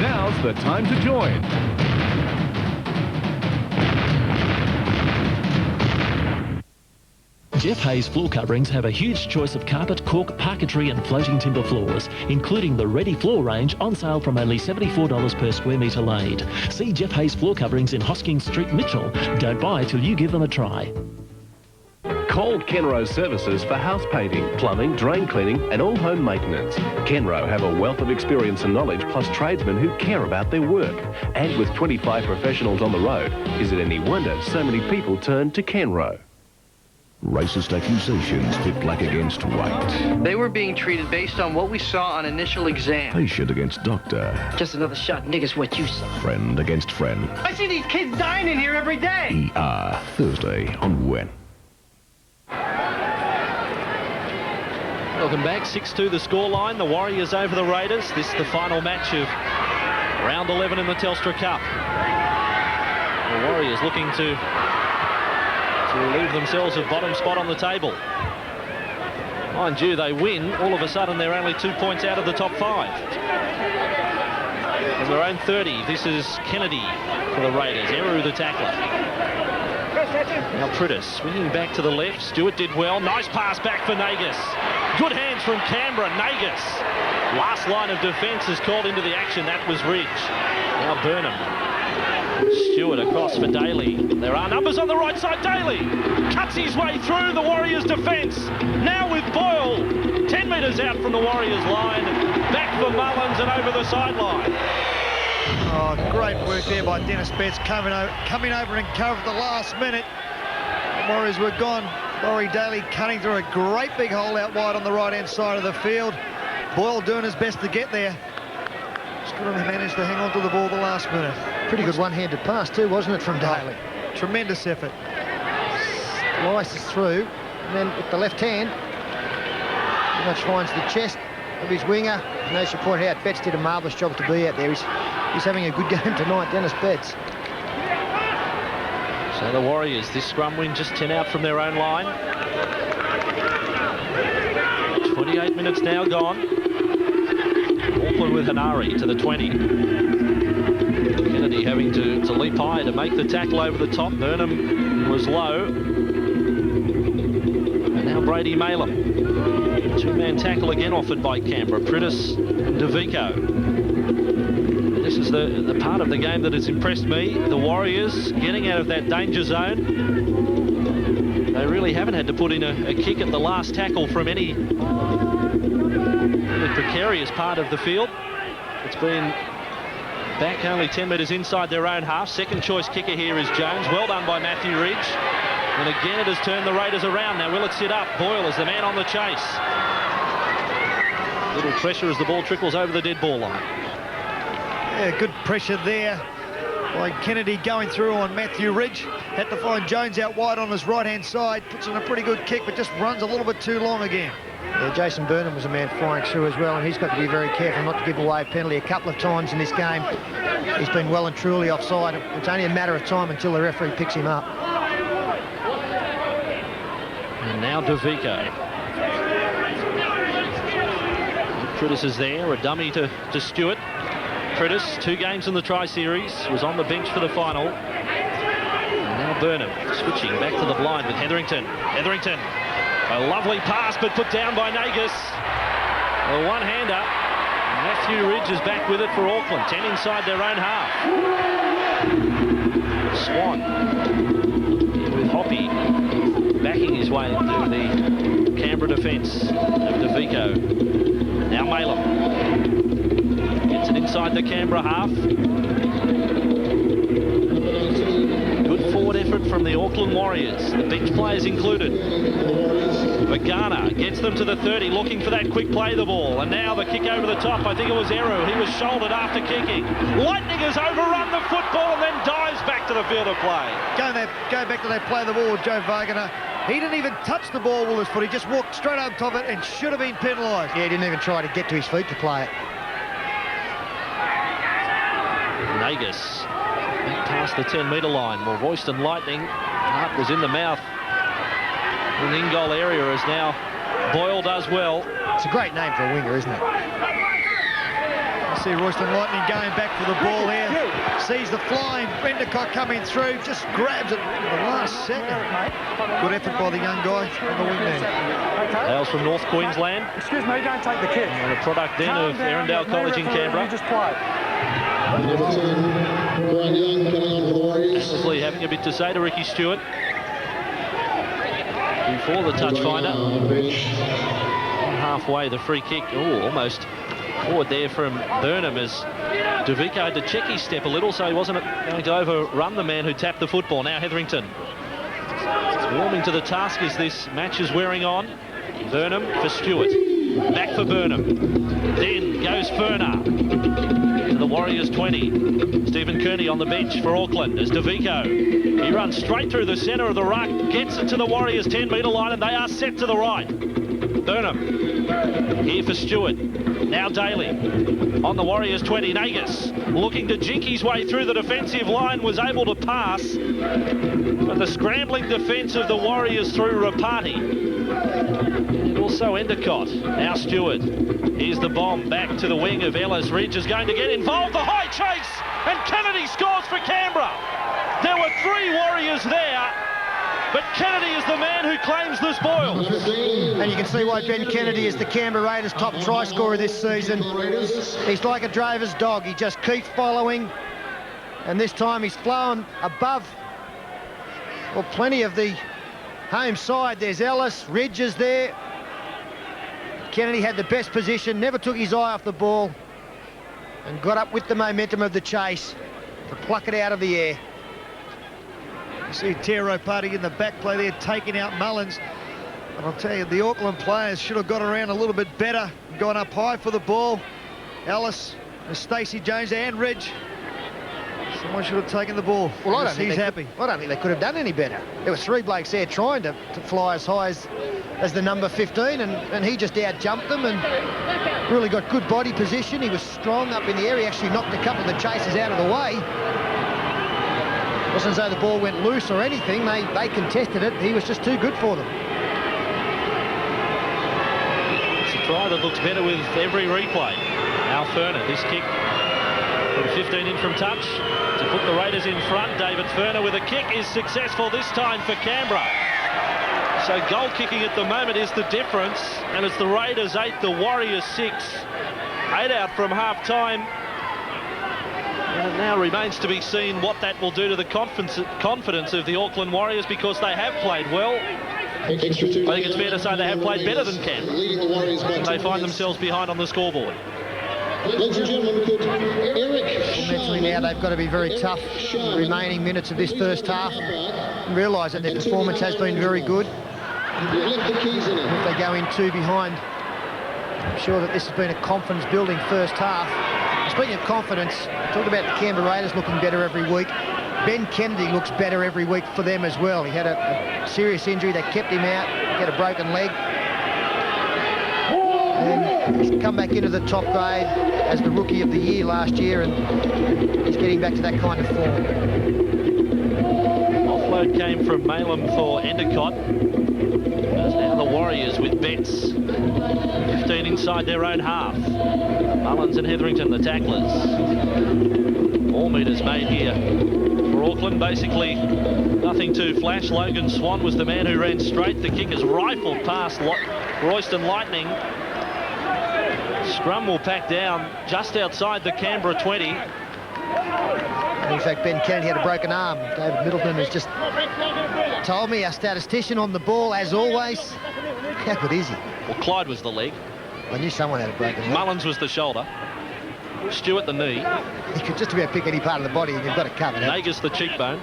Now's the time to join. Jeff Hayes floor coverings have a huge choice of carpet, cork, parquetry and floating timber floors, including the Ready Floor range on sale from only $74 per square metre laid. See Jeff Hayes floor coverings in Hoskins Street, Mitchell. Don't buy till you give them a try. Call Kenro Services for house painting, plumbing, drain cleaning and all home maintenance. Kenro have a wealth of experience and knowledge, plus tradesmen who care about their work. And with 25 professionals on the road, is it any wonder so many people turn to Kenro? Racist accusations pit black against white. They were being treated based on what we saw on initial exam. Patient against doctor. Just another shot, niggas, what you saw. Friend against friend. I see these kids dying in here every day. ER, Thursday on When. Welcome back, 6-2 the scoreline. The Warriors over the Raiders. This is the final match of round 11 in the Telstra Cup. The Warriors looking to relieve themselves of bottom spot on the table. Mind you, they win, all of a sudden they're only 2 points out of the top 5. From their own 30, this is Kennedy for the Raiders. Eru the tackler. Now Pritis swinging back to the left. Stewart did well. Nice pass back for Nagus. Good hands from Canberra. Nagus. Last line of defence is called into the action. That was Ridge. Now Burnham. Stewart across for Daly. There are numbers on the right side. Daly cuts his way through the Warriors' defence. Now with Boyle. 10 metres out from the Warriors' line. Back for Mullins and over the sideline. Oh, great work there by Dennis Betts, coming over and cover at the last minute. The Warriors were gone. Laurie Daly cutting through a great big hole out wide on the right-hand side of the field. Boyle doing his best to get there. Just couldn't manage to hang on to the ball the last minute. Pretty good one-handed pass too, wasn't it, from Daly? Tremendous effort. Slices through, and then with the left hand, pretty much finds the chest of his winger. And as you point out, Betts did a marvellous job to be out there. He's having a good game tonight, Dennis Betts. So the Warriors, this scrum win just 10 out from their own line. 28 minutes now gone. Auckland with Hanari to the 20. Kennedy having to leap high to make the tackle over the top. Burnham was low. And now Brady Malem. Two-man tackle again offered by Canberra. Pritis and DeVico. This is the part of the game that has impressed me. The Warriors getting out of that danger zone. They really haven't had to put in a kick at the last tackle from any really precarious part of the field. It's been back only 10 metres inside their own half. Second choice kicker here is Jones. Well done by Matthew Ridge. And again it has turned the Raiders around. Now will it sit up? Boyle is the man on the chase. Little pressure as the ball trickles over the dead ball line. Yeah, good pressure there by Kennedy going through on Matthew Ridge. Had to find Jones out wide on his right-hand side. Puts in a pretty good kick, but just runs a little bit too long again. Yeah, Jason Burnham was a man flying through as well, and he's got to be very careful not to give away a penalty. A couple of times in this game, he's been well and truly offside. It's only a matter of time until the referee picks him up. And now DeVico. Pritis is there, a dummy to Stewart. Pritis, 2 games in the Tri-Series, was on the bench for the final. And now Burnham switching back to the blind with Hetherington. Hetherington, a lovely pass but put down by Nagus. A one-hander. Matthew Ridge is back with it for Auckland. 10 inside their own half. Swan with Hoppy backing his way into the Canberra defence of DeVico. Now Malem gets it inside the Canberra half. Good forward effort from the Auckland Warriors, the bench players included. Vagana gets them to the 30, looking for that quick play the ball. And now the kick over the top. I think it was Eru. He was shouldered after kicking. Lightning has overrun the football and then dives back to the field of play. Go back to that play the ball with Joe Vagana. He didn't even touch the ball with his foot. He just walked straight over top of it and should have been penalised. Yeah, he didn't even try to get to his feet to play it. Nagus back past the 10-metre line. Well, Royston Lightning, heart was in the mouth. In the in-goal area as now Boyle does well. It's a great name for a winger, isn't it? I see Royston Lightning going back for the ball here. Sees the flying Endicott coming through, just grabs it at the last second. Good effort by the young guy on the wing there. Hails from North Queensland. Excuse me, don't take the kick. And a product then of Arundel College in Canberra. Just play. Probably having a bit to say to Ricky Stewart before the touch finder. Halfway the free kick. Oh, almost forward there from Burnham as DeVico had to check his step a little, so he wasn't going to overrun the man who tapped the football. Now Hetherington warming to the task as this match is wearing on. Burnham for Stewart. Back for Burnham. Then goes Ferner to the Warriors 20. Stephen Kearney on the bench for Auckland as DeVico. He runs straight through the centre of the ruck, gets it to the Warriors 10-metre line, and they are set to the right. Burnham here for Stewart. Now Daly on the Warriors 20. Nagus looking to jink his way through the defensive line, was able to pass, but the scrambling defence of the Warriors through Rapati. And also Endicott. Now Stewart. Here's the bomb back to the wing of Ellis. Ridge is going to get involved. The high chase, and Kennedy scores for Canberra. There were 3 Warriors there, but Kennedy is the man who claims the spoils. And you can see why Ben Kennedy is the Canberra Raiders' top try scorer this season. He's like a drover's dog. He just keeps following. And this time he's flown above, well, plenty of the home side. There's Ellis, Ridge is there. Kennedy had the best position, never took his eye off the ball, and got up with the momentum of the chase to pluck it out of the air. You see Tero Party in the back play there, taking out Mullins. And I'll tell you, the Auckland players should have got around a little bit better, gone up high for the ball. Ellis, Stacey Jones and Ridge. Someone should have taken the ball. Well, I don't think they could have done any better. There were 3 blokes there trying to fly as high as the number 15, and he just out-jumped them and really got good body position. He was strong up in the air. He actually knocked a couple of the chasers out of the way. It wasn't as though the ball went loose or anything. They contested it. He was just too good for them. It's a try that looks better with every replay. Al Furner, this kick from 15 in from touch to put the Raiders in front. David Furner with a kick is successful this time for Canberra. So goal kicking at the moment is the difference, and it's the Raiders 8, the Warriors 6. 8 out from half-time. And it now remains to be seen what that will do to the confidence of the Auckland Warriors, because they have played well. I think it's fair to say they have played better than Canberra. And they find themselves behind on the scoreboard. Ladies and gentlemen, could Eric... Mentally now they've got to be very tough in the remaining minutes of this first half and realise that their performance has been very good. If they go in 2 behind, I'm sure that this has been a confidence-building first half. Speaking of confidence, I talked about the Canberra Raiders looking better every week. Ben Kennedy looks better every week for them as well. He had a serious injury that kept him out. He had a broken leg. And he's come back into the top grade as the Rookie of the Year last year, and he's getting back to that kind of form. Offload came from Malem for Endicott. As now the Warriors with Betts. 15 inside their own half. Mullins and Hetherington, the tacklers. All metres made here for Auckland. Basically nothing too flash. Logan Swan was the man who ran straight. The kick is rifled past Royston Lightning. Scrum will pack down just outside the Canberra 20. And in fact, Ben Kennedy had a broken arm. David Middleton has just told me, our statistician on the ball, as always. How good is he? Well, Clyde was the leg. I knew someone had a broken leg. Mullins was the shoulder. Stewart the knee. He could just about pick any part of the body and you've got it covered. Nagus the cheekbone.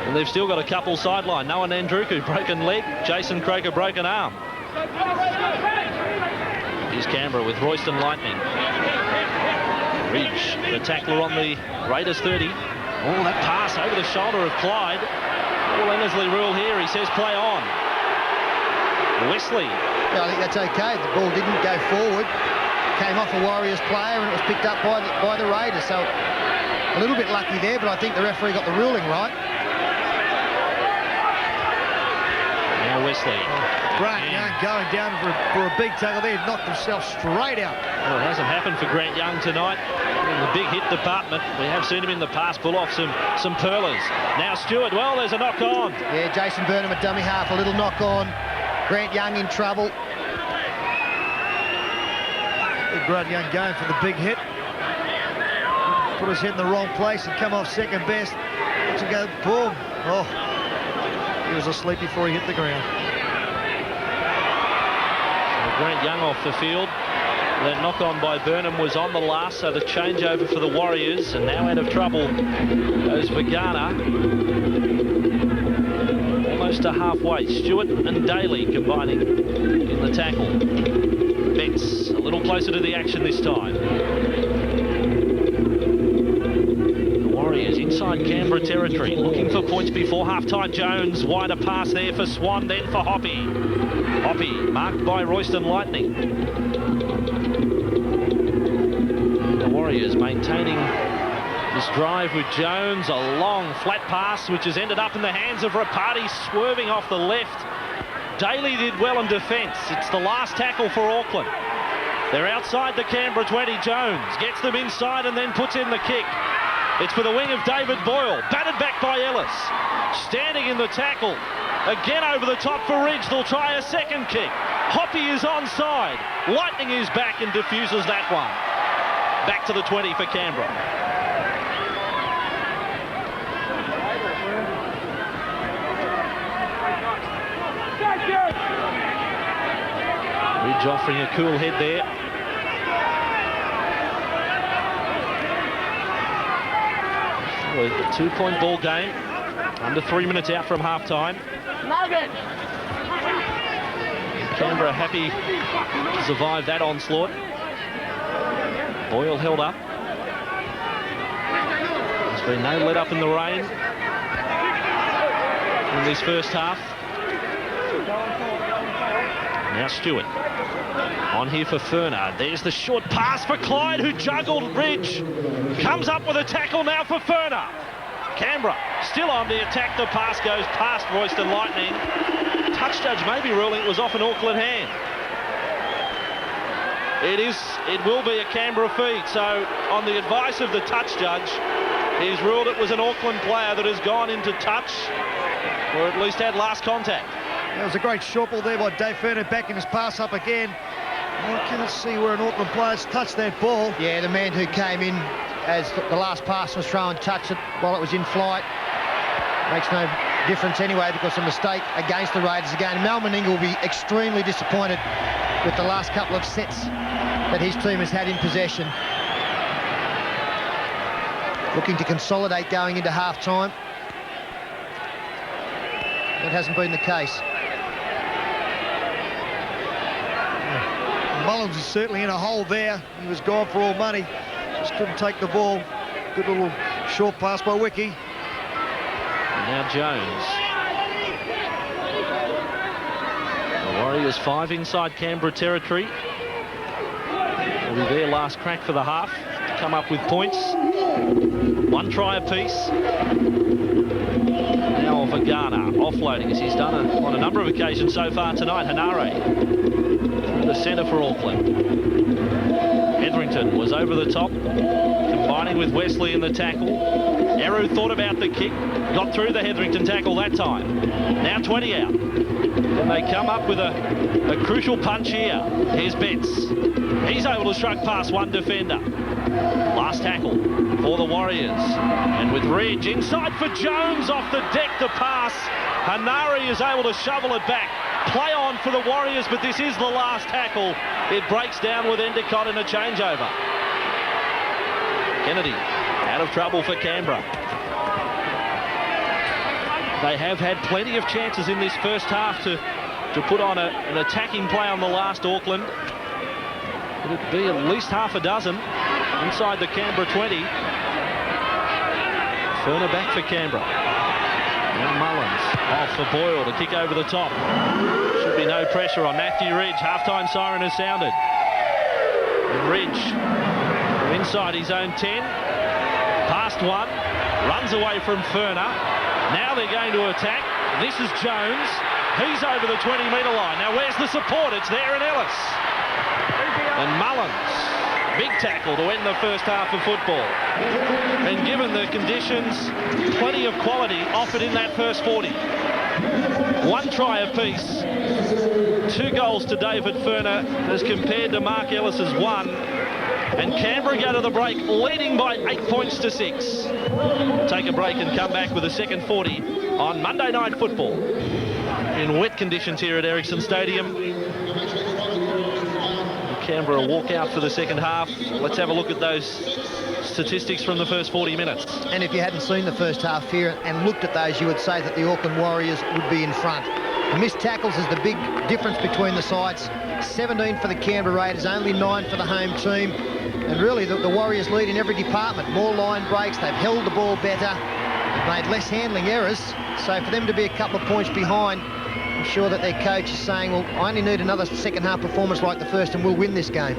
And they've still got a couple sideline. Noah Nandruku, broken leg. Jason Croker, broken arm. Here's Canberra with Royston Lightning. Ridge, the tackler on the Raiders 30. Oh, that pass over the shoulder of Clyde. Well, Ennersley rule here. He says play on. Wesley. Yeah, I think that's okay. The ball didn't go forward. Came off a Warriors player and it was picked up by the Raiders. So a little bit lucky there, but I think the referee got the ruling right. Now Wesley. Grant Young going down for a big tackle there. Knocked himself straight out. Well, it hasn't happened for Grant Young tonight. In the big hit department, we have seen him in the past pull off some pearlers. Now Stewart, well, there's a knock on. Yeah, Jason Burnham at dummy half, a little knock on. Grant Young in trouble. Grant Young going for the big hit. Put his head in the wrong place and come off second best. To go, boom. Oh, he was asleep before he hit the ground. So Grant Young off the field. That knock on by Burnham was on the last, so the changeover for the Warriors, and now out of trouble goes Vagana. Almost to halfway. Stewart and Daly combining in the tackle. Betts a little closer to the action this time. The Warriors inside Canberra territory, looking for points before half-time. Jones, wider pass there for Swan, then for Hoppy. Hoppy marked by Royston Lightning. The Warriors maintaining this drive with Jones, a long flat pass which has ended up in the hands of Rapati, swerving off the left. Daly did well in defence. It's the last tackle for Auckland. They're outside the Canberra 20. Jones gets them inside and then puts in the kick. It's for the wing of David Boyle. Batted back by Ellis. Standing in the tackle. Again over the top for Ridge. They'll try a second kick. Hoppy is onside. Lightning is back and diffuses that one. Back to the 20 for Canberra. Ridge offering a cool head there. A 2-point ball game. Under 3 minutes out from half-time. Canberra happy to survive that onslaught. Boyle held up. There's been no let up in the rain in this first half. Now Stewart on here for Furner. There's the short pass for Clyde, who juggled Ridge. Comes up with a tackle now for Furner. Canberra still on the attack. The pass goes past Royston Lightning. Touch judge may be ruling it was off an Auckland hand. It will be a Canberra feed. So on the advice of the touch judge, he's ruled it was an Auckland player that has gone into touch, or at least had last contact. That was a great short ball there by Dave Furner, backing his pass up again. I cannot see where an Auckland player's touched that ball. Yeah, the man who came in as the last pass was thrown touched it while it was in flight. Makes no difference anyway because of a mistake against the Raiders again. Mal Meninga will be extremely disappointed with the last couple of sets that his team has had in possession. Looking to consolidate going into half-time. That hasn't been the case. Mullins is certainly in a hole there. He was gone for all money. Just couldn't take the ball. Good little short pass by Wiki. And now Jones. The Warriors 5 inside Canberra territory. Will be their last crack for the half to come up with points. 1 try apiece. Now for Garner, offloading as he's done on a number of occasions so far tonight. Hanare through the centre for Auckland. Hetherington was over the top, combining with Wesley in the tackle. Eru thought about the kick, got through the Hetherington tackle that time. Now 20 out. Can they come up with a crucial punch here? Here's Betts. He's able to shrug past one defender. Last tackle for the Warriors. And with Ridge inside for Jones, off the deck to pass. Hanare is able to shovel it back. Play on for the Warriors, but this is the last tackle. It breaks down with Endicott in a changeover. Kennedy out of trouble for Canberra. They have had plenty of chances in this first half to put on an attacking play on the last Auckland. It'd be at least half a dozen inside the Canberra 20. Furner back for Canberra. And Mullins off for Boyle to kick over the top. Should be no pressure on Matthew Ridge. Half-time siren has sounded. And Ridge inside his own 10. Past one. Runs away from Furner. Now they're going to attack. This is Jones. He's over the 20-metre line. Now where's the support? It's there in Ellis. And Mullins. Big tackle to end the first half of football. And given the conditions, plenty of quality offered in that first 40. 1 try apiece. 2 goals to David Furner as compared to Mark Ellis's 1. And Canberra go to the break leading by 8 points to 6. Take a break and come back with a second 40 on Monday Night Football. In wet conditions here at Ericsson Stadium. Canberra walk out for the second half. Let's have a look at those statistics from the first 40 minutes. And if you hadn't seen the first half here and looked at those, you would say that the Auckland Warriors would be in front. The missed tackles is the big difference between the sides. 17 for the Canberra Raiders, only 9 for the home team. And really, the Warriors lead in every department. More line breaks, they've held the ball better, made less handling errors. So for them to be a couple of points behind, I'm sure that their coach is saying, well, I only need another second half performance like the first and we'll win this game.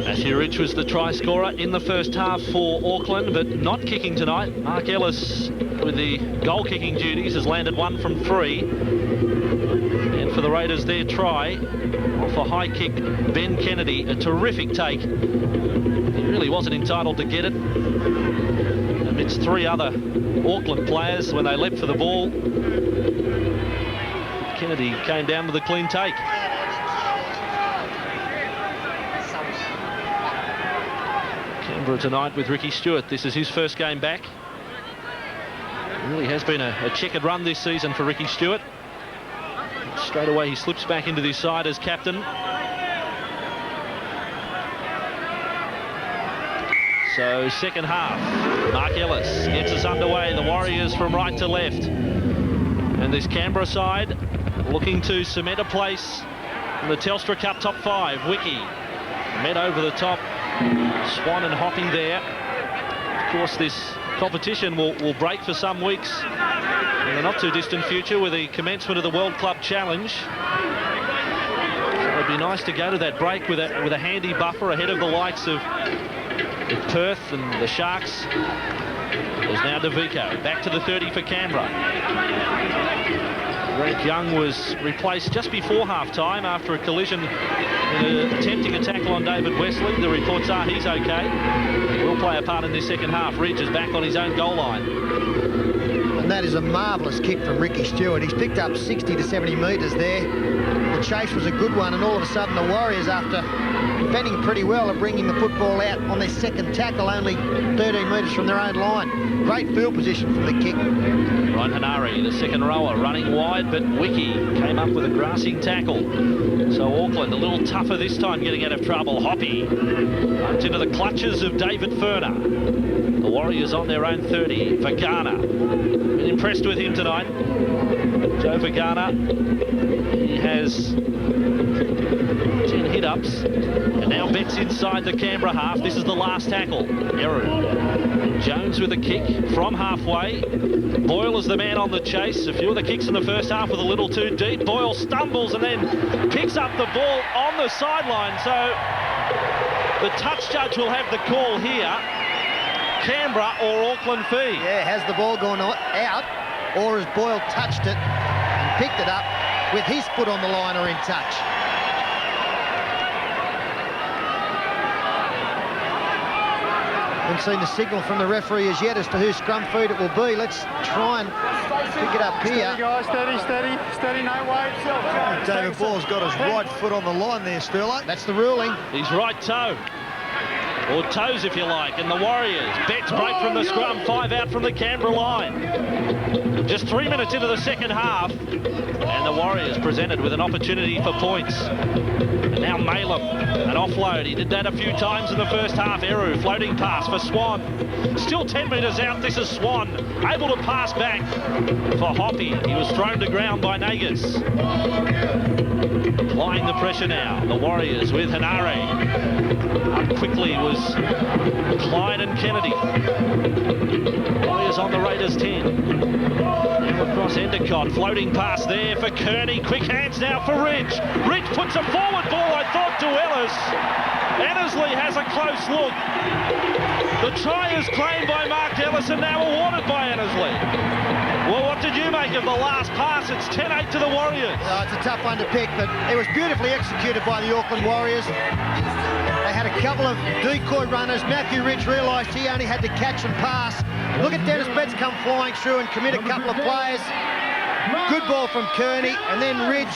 Matthew Ridge was the try scorer in the first half for Auckland, but not kicking tonight. Mark Ellis, with the goal kicking duties, has landed 1 from 3. And for the the Raiders their try off a high kick. Ben Kennedy, a terrific take. He really wasn't entitled to get it amidst three other Auckland players when they leapt for the ball. Kennedy came down with a clean take. Canberra tonight with Ricky Stewart. This is his first game back. It really has been a checkered run this season for Ricky Stewart. Straight away he slips back into this side as captain. So second half, Mark Ellis gets us underway. The Warriors from right to left. And this Canberra side looking to cement a place in the Telstra Cup top 5. Wiki met over the top. Swan and Hopping there. Of course, this competition will break for some weeks in the not too distant future with the commencement of the World Club Challenge. So it'd be nice to go to that break with a handy buffer ahead of the likes of Perth and the Sharks. There's now DeVico back to the 30 for Canberra. Greg Young was replaced just before half-time after a collision in attempting a tackle on David Wesley. The reports are he's okay. He will play a part in this second half. Ridge is back on his own goal line. And that is a marvellous kick from Ricky Stewart. He's picked up 60 to 70 metres there. The chase was a good one, and all of a sudden the Warriors, after defending pretty well, are bringing the football out on their second tackle, only 13 metres from their own line. Great field position from the kick. Ryan Hanari, the second rower, running wide, but Wiki came up with a grassing tackle. So Auckland a little tougher this time, getting out of trouble. Hoppy runs into the clutches of David Furner. The Warriors on their own 30. Vagana, been impressed with him tonight. Joe Vagana, he has 10 hit-ups, and now bets inside the Canberra half. This is the last tackle. Eru. Jones with a kick from halfway. Boyle is the man on the chase. A few of the kicks in the first half with a little too deep. Boyle stumbles and then picks up the ball on the sideline. So the touch judge will have the call here. Canberra or Auckland fee. Yeah, has the ball gone out, or has Boyle touched it and picked it up with his foot on the line or in touch? Haven't seen the signal from the referee as yet as to whose scrum feed it will be. Let's try and pick it up here. Steady, guys, steady, no weight. David Boyle's got his right foot on the line there, Sterling. That's the ruling. His right toe. Or toes, if you like, and the Warriors. Betts break from the scrum, 5 out from the Canberra line. Just 3 minutes into the second half, and the Warriors presented with an opportunity for points. And now Malem, an offload. He did that a few times in the first half. Eru, floating pass for Swan. Still 10 metres out. This is Swan, able to pass back for Hoppy. He was thrown to ground by Nagas. Applying the pressure now. The Warriors with Hanare. Up quickly was Clyde and Kennedy. Warriors on the Raiders 10. Now across Endicott, floating pass there for Kearney. Quick hands now for Ridge. Ridge puts a forward ball, I thought, to Ellis. Annesley has a close look. The try is claimed by Mark Ellis and now awarded by Annesley. Well, what did you make of the last pass? It's 10-8 to the Warriors. It's a tough one to pick, but it was beautifully executed by the Auckland Warriors. They had a couple of decoy runners. Matthew Ridge realised he only had to catch and pass. Look at Dennis Betts come flying through and commit a couple of players. Good ball from Kearney, and then Ridge.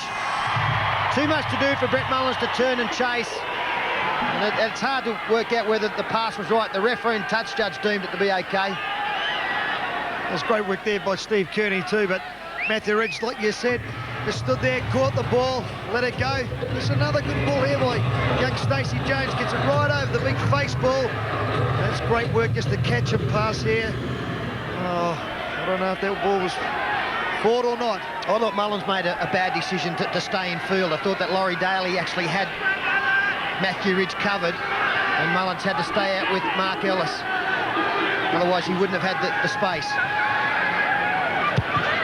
Too much to do for Brett Mullins to turn and chase. And it's hard to work out whether the pass was right. The referee and touch judge deemed it to be okay. There's great work there by Steve Kearney too, but Matthew Ridge, like you said, just stood there, caught the ball, let it go. There's another good ball here by young Stacey Jones, gets it right over the big face ball. That's great work just to catch and pass here. Oh, I don't know if that ball was forward or not. I thought Mullins made a bad decision to stay in field. I thought that Laurie Daly actually had Matthew Ridge covered, and Mullins had to stay out with Mark Ellis. Otherwise, he wouldn't have had the space.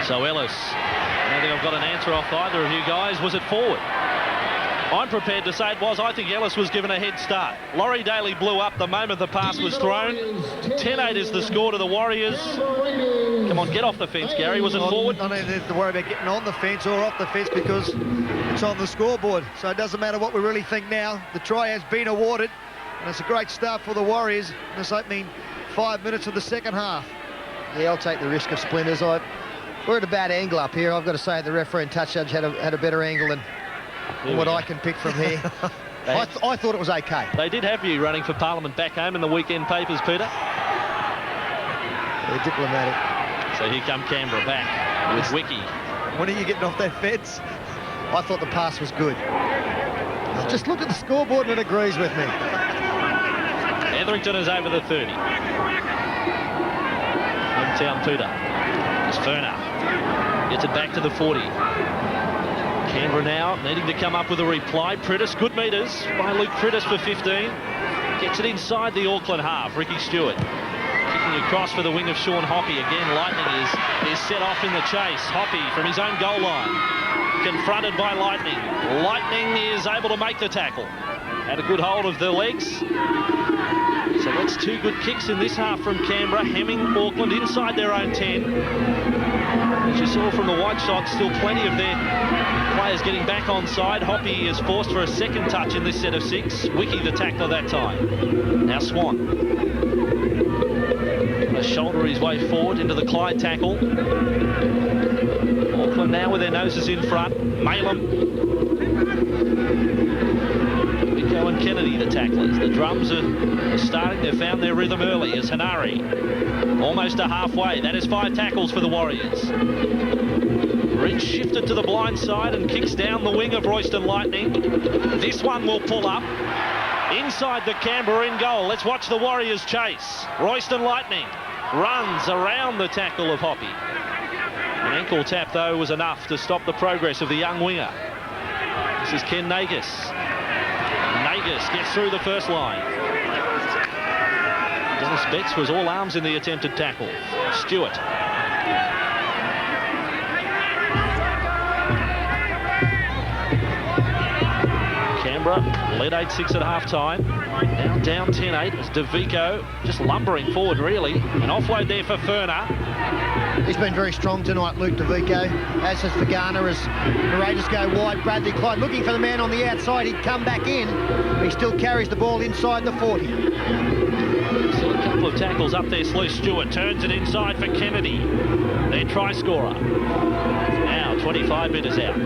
So Ellis, I don't think I've got an answer off either of you guys. Was it forward? I'm prepared to say it was. I think Ellis was given a head start. Laurie Daly blew up the moment the pass was thrown. 10-8 is the score to the Warriors. Come on, get off the fence, Gary. Was it forward? I don't need to worry about getting on the fence or off the fence because it's on the scoreboard. So it doesn't matter what we really think now. The try has been awarded, and it's a great start for the Warriors in this opening 5 minutes of the second half. Yeah, I'll take the risk of splinters. We're at a bad angle up here. I've got to say the referee and touch judge had a better angle than what I can pick from here. I thought it was okay. They did have you running for Parliament back home in the weekend papers, Peter. They're diplomatic. So here come Canberra back with Wiki. When are you getting off that fence? I thought the pass was good. Just look at the scoreboard and it agrees with me. Etherington is over the 30. Hometown Peter. It's Ferner. Gets it back to the 40. Canberra now needing to come up with a reply. Prittis, good meters by Luke Prittis for 15. Gets it inside the Auckland half. Ricky Stewart kicking across for the wing of Sean Hoppy. Again, Lightning is set off in the chase. Hoppy from his own goal line. Confronted by Lightning. Lightning is able to make the tackle. Had a good hold of the legs. So that's two good kicks in this half from Canberra, hemming Auckland inside their own 10. As you saw from the White Sox, still plenty of their players getting back onside. Hoppy is forced for a second touch in this set of 6. Wiki the tackler that time. Now Swan. Going to shoulder his way forward into the Clyde tackle. Auckland now with their noses in front. Malem. Vico and Kennedy the tacklers. The drums are starting. They've found their rhythm early as Hanari. Almost to halfway. That is 5 tackles for the Warriors. Reach shifted to the blind side and kicks down the wing of Royston Lightning. This one will pull up. Inside the Canberra in goal. Let's watch the Warriors chase. Royston Lightning runs around the tackle of Hoppy. An ankle tap, though, was enough to stop the progress of the young winger. This is Ken Nagus. Nagus gets through the first line. Dennis Betts was all arms in the attempted tackle. Stewart. Canberra led 8-6 at half-time. Now down 10-8 as DeVico just lumbering forward, really. An offload there for Ferner. He's been very strong tonight, Luke DeVico, as has Fagana, as the Raiders go wide. Bradley Clyde looking for the man on the outside. He'd come back in. He still carries the ball inside the 40. So a couple of tackles up there. Slew Stewart turns it inside for Kennedy. Their try scorer. Now 25 metres out.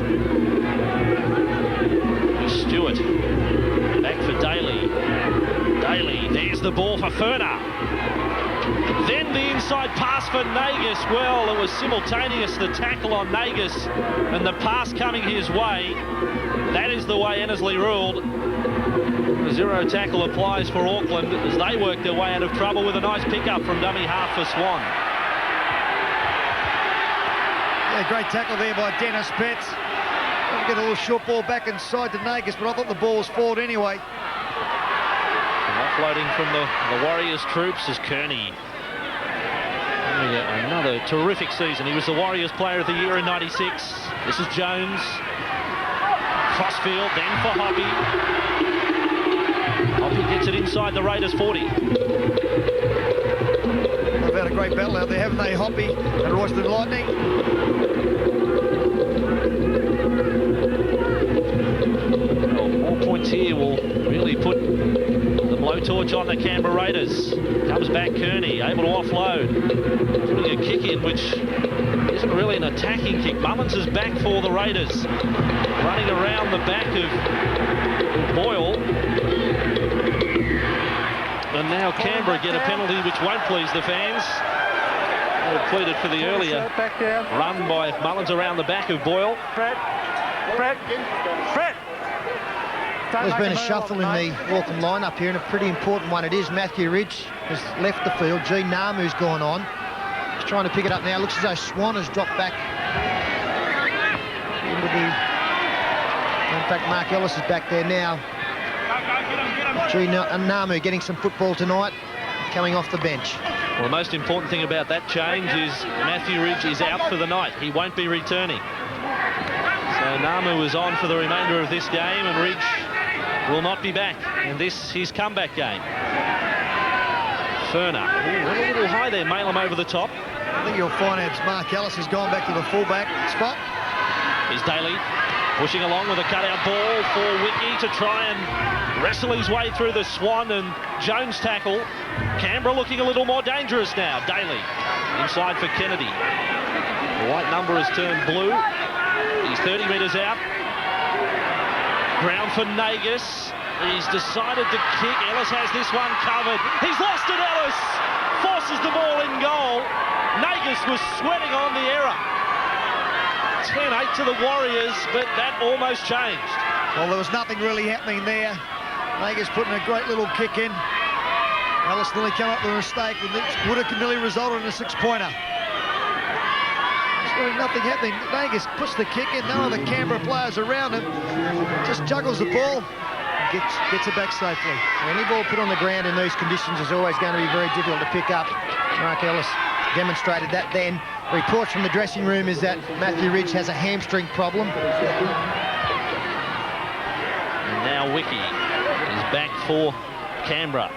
Stewart. Back for Daly. Daly, there's the ball for Ferner. Then the inside pass for Nagus. Well, it was simultaneous, the tackle on Nagus and the pass coming his way. That is the way Annesley ruled. The 0 tackle applies for Auckland as they work their way out of trouble with a nice pickup from dummy half for Swan. Yeah, great tackle there by Dennis Betts. Get a little short ball back inside to Nagus, but I thought the ball was forward anyway. And offloading from the Warriors troops is Kearney. Another terrific season. He was the Warriors Player of the Year in '96. This is Jones. Crossfield, then for Hoppy. Hoppy gets it inside the Raiders 40. They've had a great battle out there, haven't they, Hoppy and Royston Lightning? Well, more points here will really put the blowtorch on the Canberra Raiders. Comes back Kearney, able to offload. Putting a kick in, which isn't really an attacking kick. Mullins is back for the Raiders. Running around the back of Boyle. And now Canberra get a penalty which won't please the fans. They pleaded for the earlier run by Mullins around the back of Boyle. There's been a shuffle in the Auckland lineup here, and a pretty important one it is. Matthew Ridge has left the field. Gene Namu's gone on. He's trying to pick it up now. Looks as though Swan has dropped back into the... In fact, Mark Ellis is back there now. Gene Namu getting some football tonight, coming off the bench. Well, the most important thing about that change is Matthew Ridge is out for the night. He won't be returning. So Namu is on for the remainder of this game, and Ridge will not be back in this, his comeback game. Furner, went a little high there, Malem over the top. I think you'll find it's Mark Ellis has gone back to the fullback spot. Here's Daly pushing along with a cutout ball for Wiki to try and wrestle his way through the Swan and Jones tackle. Canberra looking a little more dangerous now. Daly inside for Kennedy. The white number has turned blue. He's 30 metres out. Ground for Nagus. He's decided to kick. Ellis has this one covered. He's lost it, Ellis. Forces the ball in goal. Nagus was sweating on the error. 10-8 to the Warriors, but that almost changed. Well, there was nothing really happening there. Nagus putting a great little kick in. Ellis nearly came up with a mistake, which would have nearly resulted in a 6-pointer. There's really nothing happening. Nagus puts the kick in. None of the Canberra players around him. Just juggles the ball. Gets it back safely. Any ball put on the ground in these conditions is always going to be very difficult to pick up. Mark Ellis demonstrated that then. Reports from the dressing room is that Matthew Ridge has a hamstring problem. And now Wiki is back for Canberra.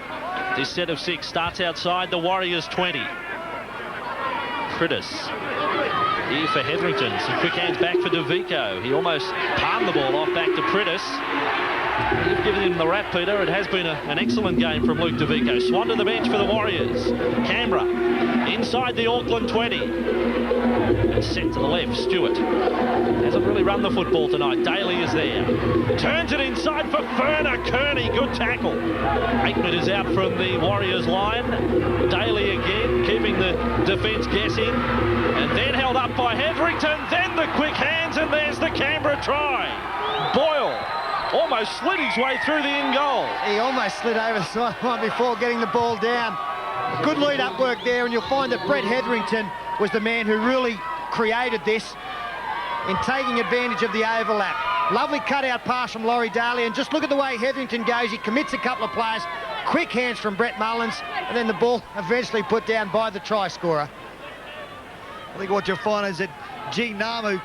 This set of 6 starts outside the Warriors 20. Critis here for Hetherington. Some quick hands back for DeVico. He almost palmed the ball off back to Critis. You've given him the rap, Peter. It has been an excellent game from Luke DeVico. Swan to the bench for the Warriors. Canberra inside the Auckland 20. And set to the left, Stewart. Hasn't really run the football tonight. Daly is there. Turns it inside for Furner. Kearney, good tackle. 8 metres out from the Warriors line. Daly again, keeping the defence guessing. And then held up by Hetherington. Then the quick hands, and there's the Canberra try. Boyle almost slid his way through the in goal. He almost slid over the sideline before getting the ball down. Good lead-up work there, and you'll find that Brett Hetherington was the man who really created this in taking advantage of the overlap. Lovely cut-out pass from Laurie Daly, and just look at the way Hetherington goes. He commits a couple of players, quick hands from Brett Mullins, and then the ball eventually put down by the try scorer. I think what you'll find is that G. Namu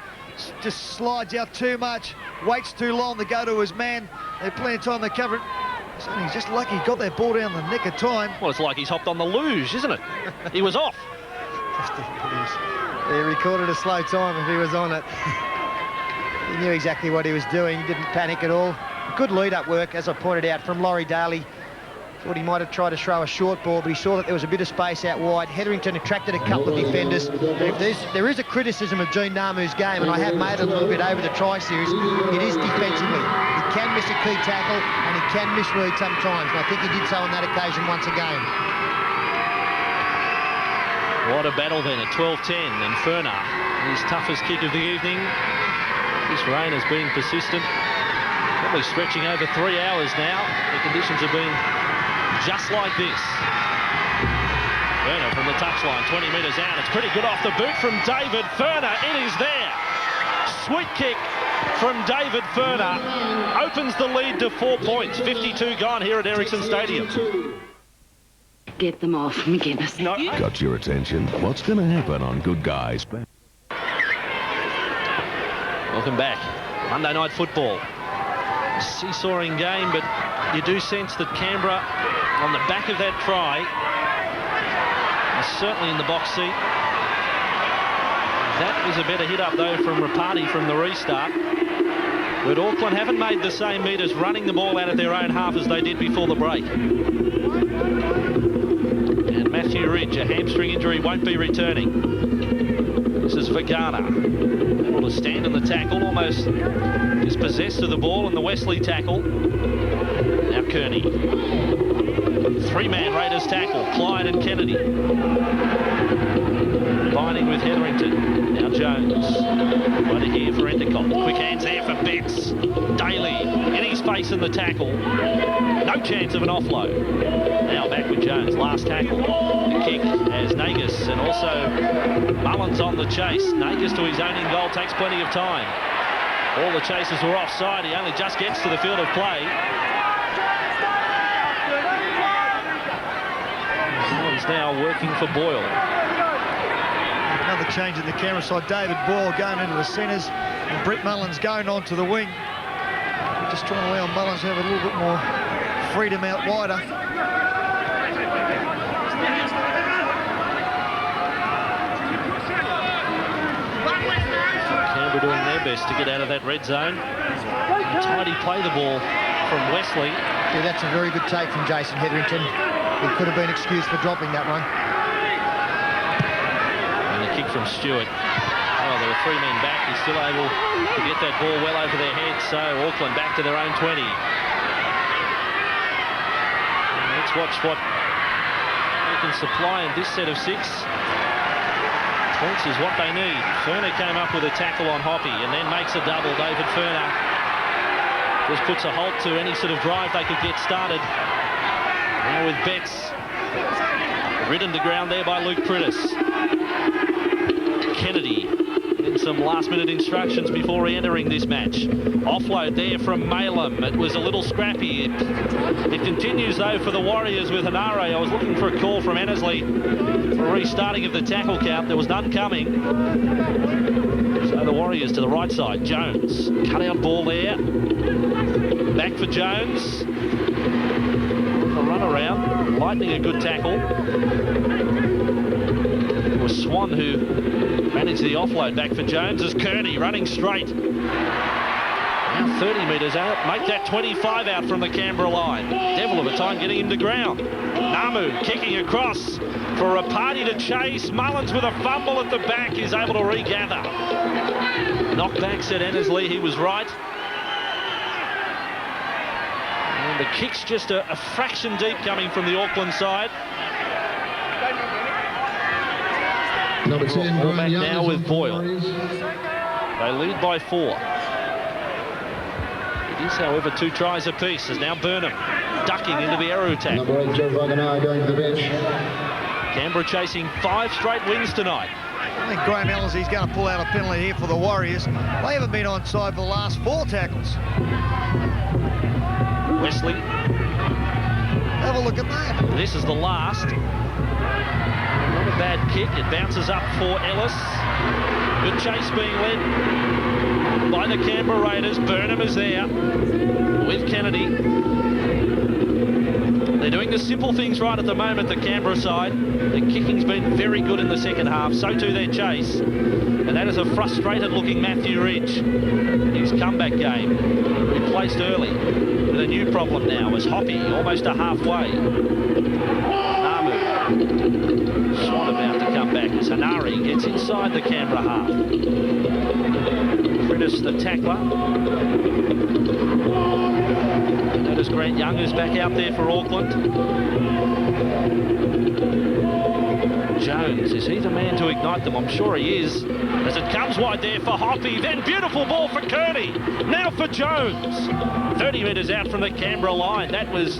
just slides out too much, waits too long to go to his man. They've plenty of time to cover it. So he's just lucky he got that ball down the nick of time. Well, it's like he's hopped on the luge, isn't it? He was off. He recorded a slow time if he was on it. He knew exactly what he was doing. He didn't panic at all. Good lead-up work, as I pointed out, from Laurie Daly. Thought he might have tried to throw a short ball, but he saw that there was a bit of space out wide. Hetherington attracted a couple of defenders. There is a criticism of Gene Namu's game, and I have made it a little bit over the try series. It is defensively. He can miss a key tackle, and he can misread sometimes, and I think he did so on that occasion once again. What a battle then at 12-10, and Furner, his toughest kick of the evening. This rain has been persistent, probably stretching over 3 hours now. The conditions have been just like this. Furner from the touchline, 20 metres out. It's pretty good off the boot from David Furner. It is there. Sweet kick from David Furner. Opens the lead to 4 points. 52 gone here at Ericsson Stadium. Get them off, McGuinness. Got your attention? What's going to happen on Good Guys? Welcome back. Monday Night Football. Seesawing game, but you do sense that Canberra, on the back of that try, is certainly in the box seat. That was a better hit-up, though, from Rapati from the restart. But Auckland haven't made the same meters running the ball out of their own half as they did before the break. And Matthew Ridge, a hamstring injury, won't be returning. This is Vagana. Able to stand in the tackle, almost dispossessed of the ball in the Wesley tackle. Now Kearney. 3-man Raiders tackle, Clyde and Kennedy. Combining with Hetherington. Now Jones. Right here for Endicott. Quick hands there for Betts. Daly in his face in the tackle. No chance of an offload. Now back with Jones. Last tackle. The kick as Nagus and also Mullins on the chase. Nagus to his own in goal takes plenty of time. All the chasers were offside. He only just gets to the field of play. Mullins now working for Boyle. Another change at the Canberra side. David Boyle going into the centres and Brett Mullins going on to the wing. Just trying to allow Mullins to have a little bit more freedom out wider. Canberra doing their best to get out of that red zone. Tidy play the ball from Wesley. Yeah, that's a very good take from Jason Hetherington. He could have been excused for dropping that one. And the kick from Stewart. Oh, there were 3 men back. He's still able to get that ball well over their heads. So Auckland back to their own 20. And let's watch what they can supply in this set of 6. Points is what they need. Furner came up with a tackle on Hoppy and then makes a double. David Furner just puts a halt to any sort of drive they could get started. Now with Betts ridden to ground there by Luke Prittis. Kennedy in some last-minute instructions before re-entering this match. Offload there from Malem. It was a little scrappy. It continues, though, for the Warriors with Hanare. I was looking for a call from Annesley for a restarting of the tackle count. There was none coming. So the Warriors to the right side. Jones, cut-out ball there. Back for Jones. A run around. Lightning a good tackle. It was Swan who managed the offload. Back for Jones as Kearney running straight. Now 30 metres out. Make that 25 out from the Canberra line. Devil of a time getting him to ground. Namu kicking across for a party to chase. Mullins with a fumble at the back is able to regather. Knocked back, said Annesley. He was right. And the kick's just a fraction deep coming from the Auckland side. Number 10, All back now with Boyle. They lead by 4. It is, however, 2 tries apiece. As now Burnham ducking into the arrow attack. Number 8, Joe Wagner going to the bench. Canberra chasing 5 straight wins tonight. I think Graham Ellisey's going to pull out a penalty here for the Warriors. They haven't been onside for the last 4 tackles. Wesley. Have a look at that. This is the last. Not a bad kick. It bounces up for Ellis. Good chase being led by the Canberra Raiders. Burnham is there with Kennedy. They're doing the simple things right at the moment, the Canberra side. The kicking's been very good in the second half, so too their chase. And that is a frustrated-looking Matthew Ridge. His comeback game replaced early with a new problem now as Hoppy almost a halfway. Namu. Swan about to come back as Hanare gets inside the Canberra half. Prittis the tackler. Notice Grant Young is back out there for Auckland. Jones, is he the man to ignite them? I'm sure he is. As it comes wide there for Hoppy, then beautiful ball for Kearney. Now for Jones. 30 metres out from the Canberra line. That was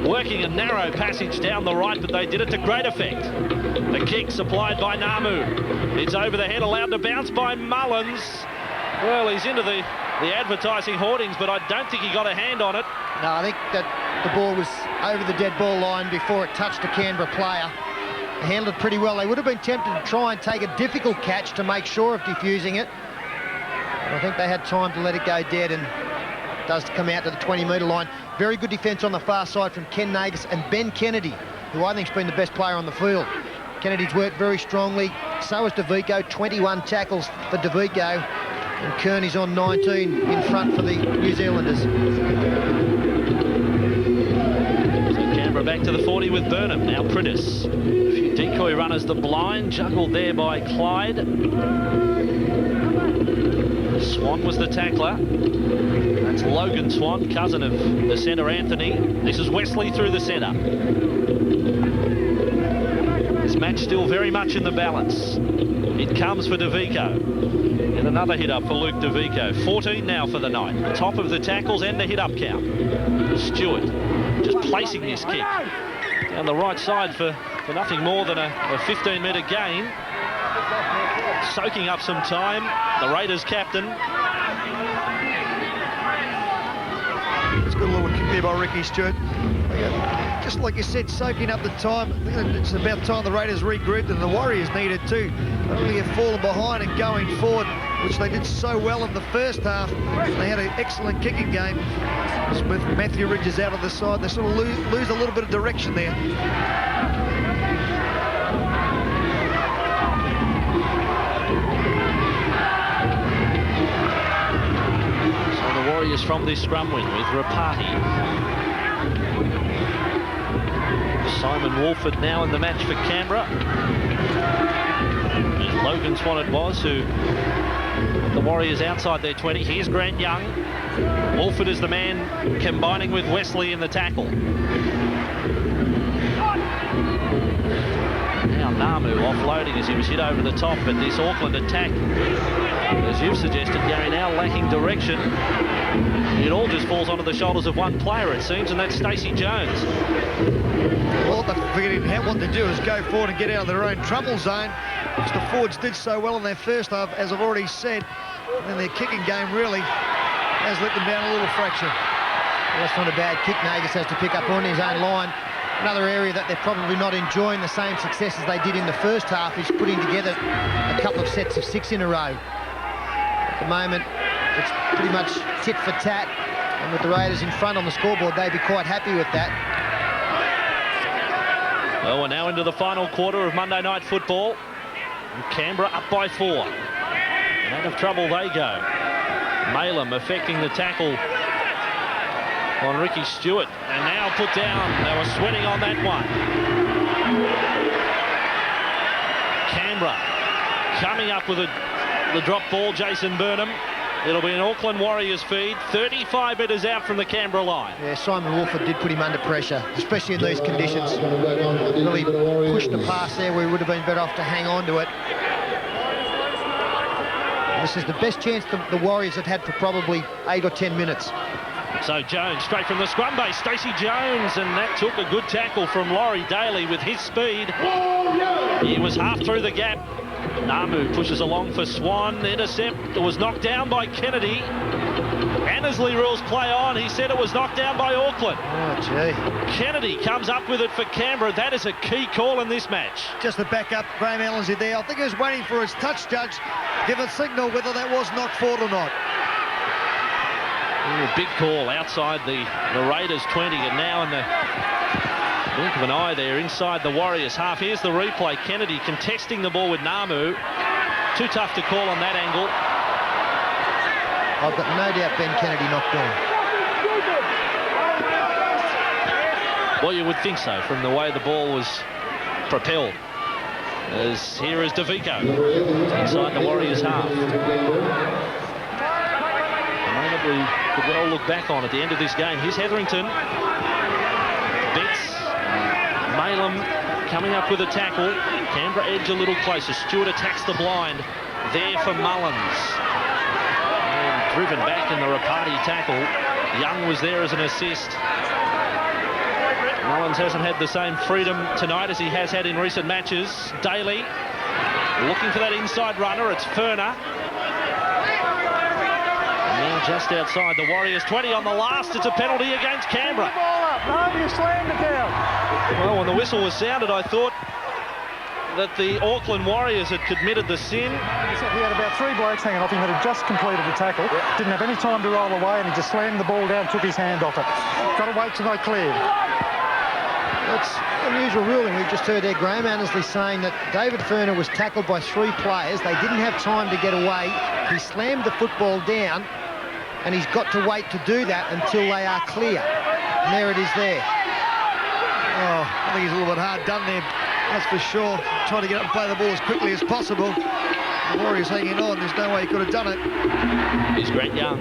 working a narrow passage down the right, but they did it to great effect. The kick supplied by Namu. It's over the head, allowed to bounce by Mullins. Well, he's into the advertising hoardings, but I don't think he got a hand on it. No, I think that the ball was over the dead ball line before it touched a Canberra player. They handled it pretty well. They would have been tempted to try and take a difficult catch to make sure of defusing it. But I think they had time to let it go dead, and it does come out to the 20-metre line. Very good defence on the far side from Ken Nagus and Ben Kennedy, who I think has been the best player on the field. Kennedy's worked very strongly. So has DeVico. 21 tackles for DeVico. And Kearney's on 19 in front for the New Zealanders. So Canberra back to the 40 with Burnham. Now Prittis. A few decoy runners, the blind, juggled there by Clyde. Swan was the tackler. That's Logan Swan, cousin of the centre Anthony. This is Wesley through the centre. This match still very much in the balance. It comes for DeVico. And another hit up for Luke DeVico. 14 now for the night. Top of the tackles and the hit up count. Stewart just placing this kick down the right side for nothing more than a 15-metre gain. Soaking up some time. The Raiders captain. It's got a little kick there by Ricky Stewart. Just like you said, soaking up the time. I think it's about time the Raiders regrouped, and the Warriors needed too. They only have fallen behind and going forward, which they did so well in the first half. They had an excellent kicking game. With Matthew Ridges out of the side, they sort of lose a little bit of direction there. So the Warriors from this scrum win with Rapati. Simon Wolford now in the match for Canberra. As Logan Swan it was, who the Warriors outside their 20. Here's Grant Young. Wolford is the man combining with Wesley in the tackle. Now Namu offloading as he was hit over the top, but this Auckland attack, as you've suggested, Gary, now lacking direction. It all just falls onto the shoulders of one player, it seems, and that's Stacey Jones. All they're forgetting what to do is go forward and get out of their own trouble zone, which the forwards did so well in their first half, as I've already said. And their kicking game really has let them down a little fraction. Well, that's not a bad kick. Nagus has to pick up on his own line. Another area that they're probably not enjoying the same success as they did in the first half is putting together a couple of sets of 6 in a row. At the moment, it's pretty much tit for tat, and with the Raiders in front on the scoreboard, they'd be quite happy with that. Well, we're now into the final quarter of Monday Night Football. And Canberra up by 4. And out of trouble they go. Malem affecting the tackle on Ricky Stewart, and now put down. They were sweating on that one. Canberra coming up with the drop ball, Jason Burnham. It'll be an Auckland Warriors feed, 35 metres out from the Canberra line. Yeah, Simon Wolford did put him under pressure, especially in these conditions. Really pushed the pass there where he would have been better off to hang on to it. This is the best chance the Warriors have had for probably 8 or 10 minutes. So Jones straight from the scrum base, Stacey Jones, and that took a good tackle from Laurie Daly with his speed. He was half through the gap. Namu pushes along for Swan, intercept. It was knocked down by Kennedy. Annesley rules play on. He said it was knocked down by Auckland. Oh, gee. Kennedy comes up with it for Canberra. That is a key call in this match. Just to back up Graham Annesley there. I think he was waiting for his touch judge give a signal whether that was knocked forward or not. Ooh, big call outside the Raiders 20, and now in the blink of an eye there inside the Warriors half. Here's the replay. Kennedy contesting the ball with Namu. Too tough to call on that angle. I've got no doubt Ben Kennedy knocked on. Well, you would think so from the way the ball was propelled. As here is DeVico inside the Warriors half. The moment we could well look back on at the end of this game. Here's Hetherington. Betts. Malem coming up with a tackle. Canberra edge a little closer. Stewart attacks the blind. There for Mullins. And driven back in the Rapati tackle. Young was there as an assist. Mullins hasn't had the same freedom tonight as he has had in recent matches. Daly looking for that inside runner. It's Ferner. And now just outside the Warriors 20 on the last. It's a penalty against Canberra. No, you slammed it down. Well, when the whistle was sounded, I thought that the Auckland Warriors had committed the sin. He had about 3 blokes hanging off him that had just completed the tackle. Didn't have any time to roll away, and he just slammed the ball down, took his hand off it. Got to wait till they cleared. That's unusual ruling. We just heard there Graham Annesley saying that David Ferner was tackled by 3 players. They didn't have time to get away. He slammed the football down, and he's got to wait to do that until they are clear. And there it is there. Oh, I think he's a little bit hard done there, that's for sure. Trying to get up and play the ball as quickly as possible. The Warriors hanging on. There's no way he could have done it. Here's Grant Young.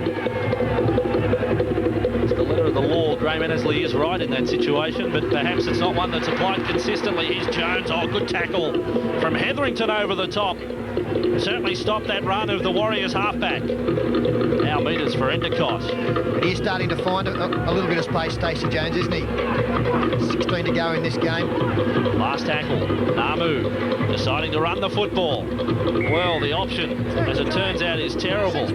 It's the letter of the law. Graham Annesley is right in that situation, but perhaps it's not one that's applied consistently. Here's Jones. Oh, good tackle from Hetherington over the top. Certainly stopped that run of the Warriors halfback. Now metres for Endicott. And he's starting to find a little bit of space, Stacey Jones, isn't he? 16 to go in this game. Last tackle. Namu deciding to run the football. Well, the option, as it turns out, is terrible.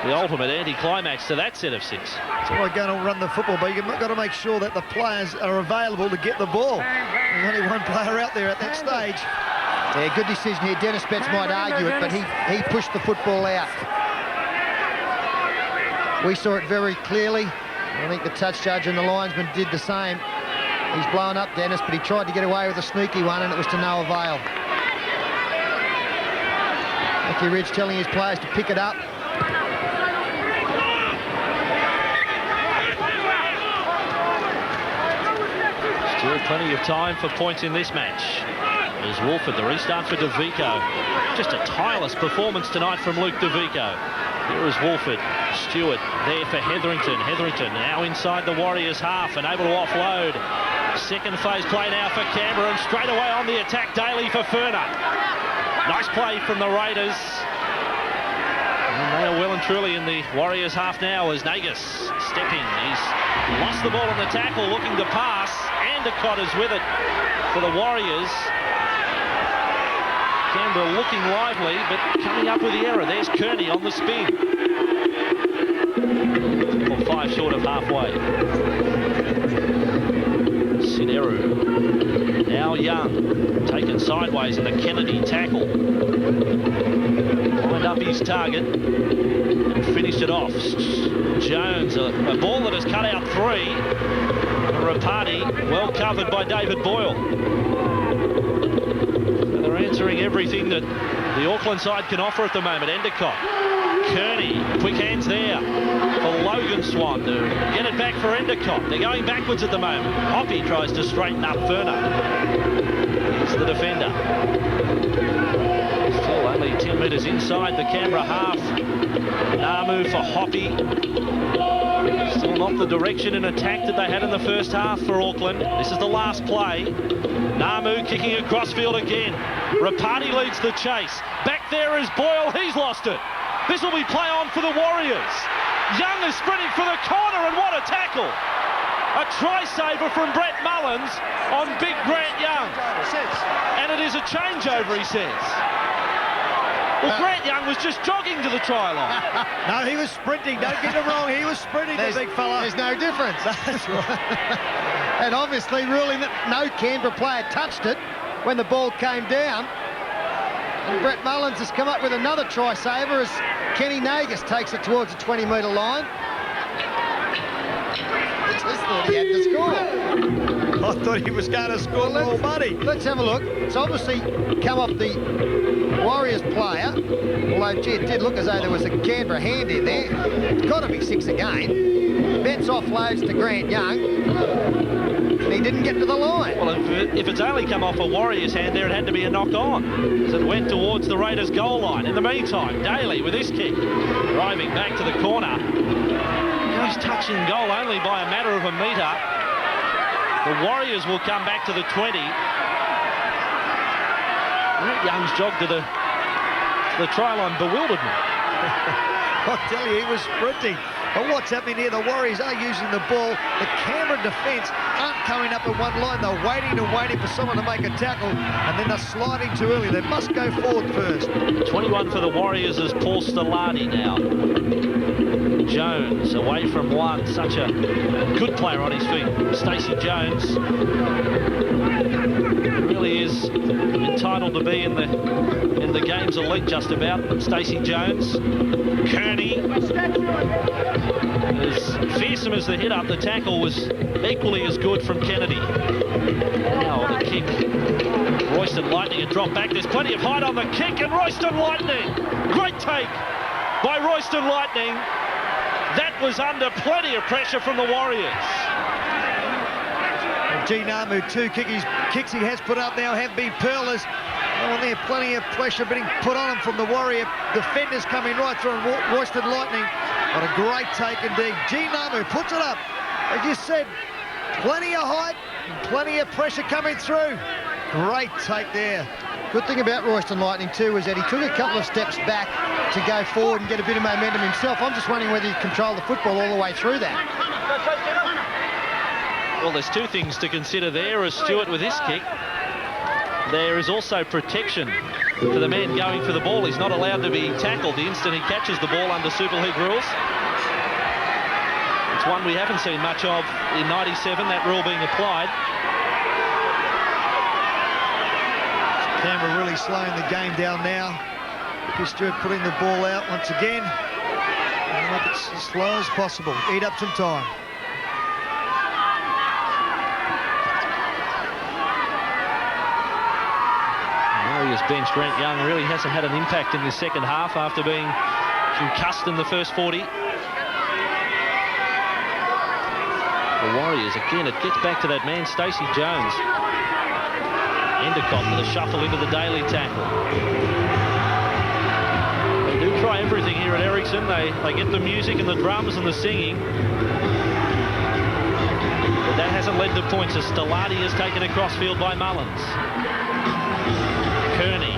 the ultimate anticlimax to that set of 6. That's why going to run the football, but you've got to make sure that the players are available to get the ball. There's only one player out there at that stage. Yeah, good decision here. Dennis Betts might argue it, but he pushed the football out. We saw it very clearly. I think the touch judge and the linesman did the same. He's blown up Dennis, but he tried to get away with a sneaky one, and it was to no avail. Matthew Ridge telling his players to pick it up. Still plenty of time for points in this match. There's Wolford, the restart for DeVico. Just a tireless performance tonight from Luke DeVico. Here is Wolford. Stewart there for Hetherington. Hetherington now inside the Warriors half and able to offload. Second phase play now for Canberra, and straight away on the attack Daly for Furner. Nice play from the Raiders. And they are well and truly in the Warriors half now as Nagus stepping. He's lost the ball on the tackle, looking to pass. Endicott is with it for the Warriors. Canberra looking lively, but coming up with the error. There's Kearney on the spin. Well, 5 short of halfway. Sineru. Now Young. Taken sideways in a Kennedy tackle. Lined up his target. And finished it off. Jones, a ball that has cut out 3. Rapati, well covered by David Boyle. They're answering everything that the Auckland side can offer at the moment. Endicott, Kearney, quick hands there for Logan Swan to get it back for Endicott. They're going backwards at the moment. Hoppy tries to straighten up Furner. He's the defender. Still only 10 metres inside the Canberra half. Namu for Hoppy. Still not the direction in attack that they had in the first half for Auckland. This is the last play. Namu kicking across field again. Rapati leads the chase. Back there is Boyle. He's lost it. This will be play on for the Warriors. Young is sprinting for the corner, and what a tackle. A try saver from Brett Mullins on big Grant Young. And it is a changeover, he says. Well, Grant Young was just jogging to the try line. No, he was sprinting. Don't get him wrong. He was sprinting, the big fella. There's no difference. That's right. And obviously ruling that no Canberra player touched it when the ball came down. And Brett Mullins has come up with another try saver as Kenny Nagus takes it towards the 20-metre line. I just thought he had to score. I thought he was going to score more money. Let's have a look. It's obviously come off the Warriors player, although gee, it did look as though there was a Canberra hand in there. It's got to be 6 again. Betts offloads to Grant Young, and he didn't get to the line. Well, if it's only come off a Warriors hand there, it had to be a knock-on, as it went towards the Raiders' goal line. In the meantime, Daly with his kick, driving back to the corner. He's touching goal only by a matter of a metre. The Warriors will come back to the 20. Young's jog to the try line bewildered me. I tell you, he was sprinting. But what's happening here? The Warriors are using the ball. The Canberra defence aren't coming up in one line. They're waiting and waiting for someone to make a tackle, and then they're sliding too early. They must go forward first. 21 for the Warriors is Paul Stellani now. Jones away from one. Such a good player on his feet. Stacey Jones really is entitled to be in the game's elite just about. Stacey Jones. Kearney. As fearsome as the hit up, the tackle was equally as good from Kennedy. Now the kick. Royston Lightning had dropped back. There's plenty of height on the kick, and Royston Lightning. Great take by Royston Lightning. That was under plenty of pressure from the Warriors. G Namu, 2 kicks he has put up now have been pearlers. Oh, and there plenty of pressure being put on him from the Warrior defenders coming right through, and Royston Lightning. What a great take indeed. G Namu puts it up. As you said, plenty of height and plenty of pressure coming through. Great take there. Good thing about Royston Lightning too is that he took a couple of steps back to go forward and get a bit of momentum himself. I'm just wondering whether he controlled the football all the way through that. Well, there's 2 things to consider there as Stewart with his kick. There is also protection for the man going for the ball. He's not allowed to be tackled the instant he catches the ball under Super League rules. It's one we haven't seen much of in 97, that rule being applied. Canberra really slowing the game down now. Stewart putting the ball out once again. And make it as slow as possible. Eat up some time. Warriors bench Grant Young really hasn't had an impact in the second half after being concussed in the first 40. The Warriors, again, it gets back to that man, Stacey Jones. Endicott with a shuffle into the daily tackle. They do try everything here at Ericsson. They get the music and the drums and the singing. But that hasn't led to points as Stellati is taken across field by Mullins. Kearney,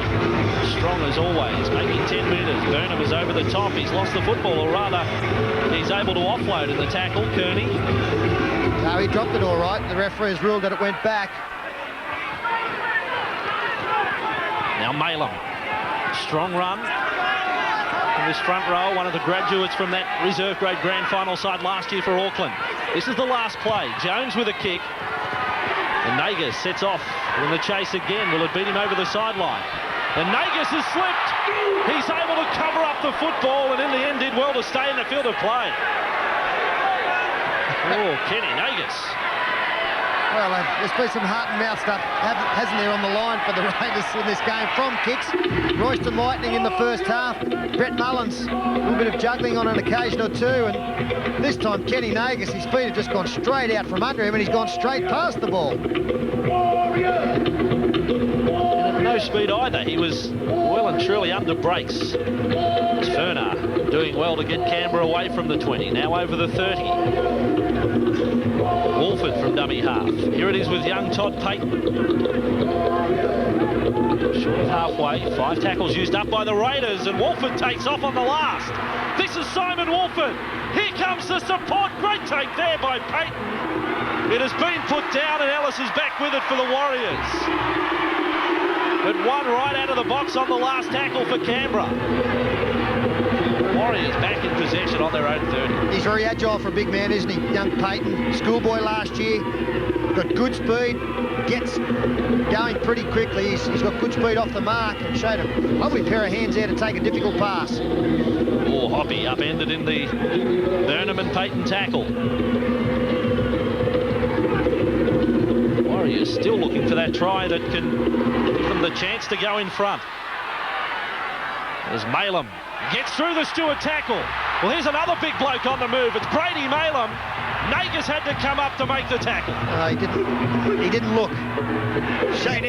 strong as always, making 10 metres. Burnham is over the top. He's lost the football, or rather, he's able to offload in the tackle, Kearney. No, he dropped it all right. The referee's ruled that it went back. Now Malum, strong run from this front row, one of the graduates from that reserve grade grand final side last year for Auckland. This is the last play. Jones with a kick. And Nagas sets off in the chase again. Will it beat him over the sideline? And Nagas has slipped. He's able to cover up the football and in the end did well to stay in the field of play. Oh, Kenny Nagas. Well, there's been some heart and mouth stuff, hasn't there, on the line for the Raiders in this game from kicks. Royston Lightning in the first half. Brett Mullins, a little bit of juggling on an occasion or two. And this time, Kenny Nagas, his feet have just gone straight out from under him and he's gone straight past the ball. And at no speed either. He was well and truly under brakes. It's Ferner doing well to get Canberra away from the 20. Now over the 30. Wolford from dummy half. Here it is with young Todd Payton. Short of halfway. 5 tackles used up by the Raiders, and Wolford takes off on the last. This is Simon Wolford. Here comes the support. Great take there by Payton. It has been put down, and Ellis is back with it for the Warriors. But one right out of the box on the last tackle for Canberra. Warriors back in possession on their own 30. He's very agile for a big man, isn't he? Young Payton, schoolboy last year, got good speed, gets going pretty quickly. He's got good speed off the mark and showed a lovely pair of hands there to take a difficult pass. Oh, Hoppy upended in the Burnham and Payton tackle. Warriors still looking for that try that can give them the chance to go in front. There's Malum. Gets through the Stewart tackle. Well, here's another big bloke on the move. It's Brady Malum. Nagas had to come up to make the tackle. He didn't look. Shane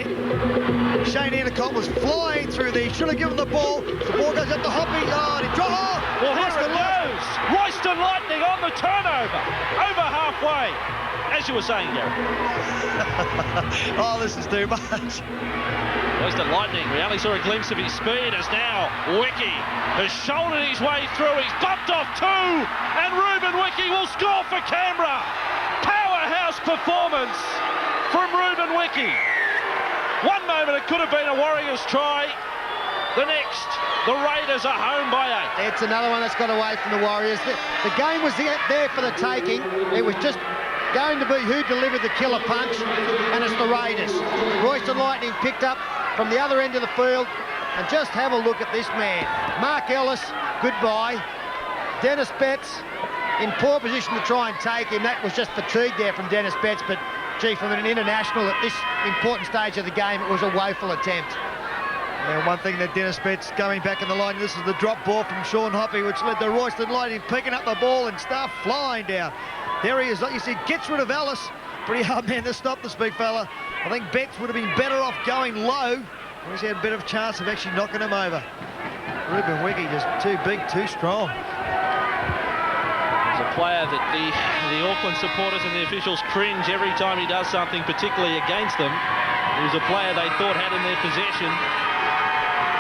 Endicott was flying through there. He should have given the ball. The ball goes up to Hoppy. Oh, and he dropped. Oh, well, here it goes. Royston Lightning on the turnover. Over halfway. As you were saying, Gary. Oh, this is too much. Royston Lightning, we only saw a glimpse of his speed as now Wiki has shouldered his way through. He's bumped off 2, and Ruben Wiki will score for Canberra. Powerhouse performance from Ruben Wiki. One moment it could have been a Warriors try. The next, the Raiders are home by 8. It's another one that's got away from the Warriors. The game was there for the taking. It was just going to be who delivered the killer punch, and it's the Raiders. Royston Lightning picked up from the other end of the field, and just have a look at this man. Mark Ellis, goodbye. Dennis Betts in poor position to try and take him. That was just fatigue there from Dennis Betts, but gee, from an international at this important stage of the game, it was a woeful attempt. And one thing that Dennis Betts going back in the line, this is the drop ball from Sean Hoppy, which led to Royston Lightning picking up the ball and stuff flying down. There he is, like you said, gets rid of Ellis. Pretty hard man to stop this big fella. I think Betts would have been better off going low. He's had a bit of a chance of actually knocking him over. Ruben Wiki just too big, too strong. He's a player that the Auckland supporters and the officials cringe every time he does something, particularly against them. He was a player they thought had in their possession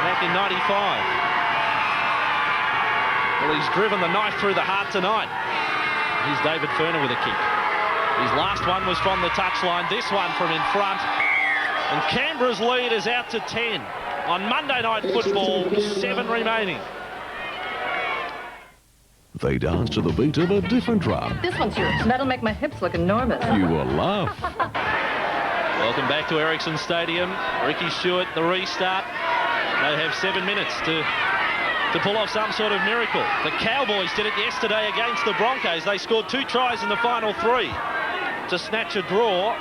back in 95. Well, he's driven the knife through the heart tonight. Here's David Ferner with a kick. His last one was from the touchline. This one from in front. And Canberra's lead is out to 10. on Monday Night Football, 7 remaining. They dance to the beat of a different drum. This one's yours. That'll make my hips look enormous. You will laugh. Welcome back to Ericsson Stadium. Ricky Stewart, the restart. They have 7 minutes to pull off some sort of miracle. The Cowboys did it yesterday against the Broncos. They scored 2 tries in the final 3 to snatch a draw.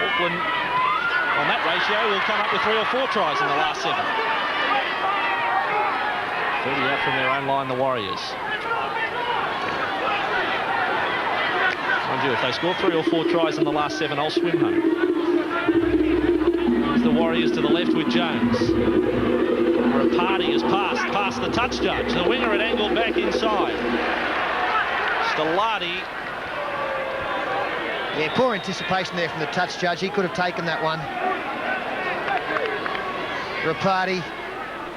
Auckland, on that ratio, will come up with 3 or 4 tries in the last 7. 30 out from their own line, the Warriors. Mind you, if they score 3 or 4 tries in the last 7, I'll swim home. Here's the Warriors to the left with Jones. Rapati has passed past the touch judge. The winger had angled back inside. Stellati. Yeah, poor anticipation there from the touch judge. He could have taken that one. Rapati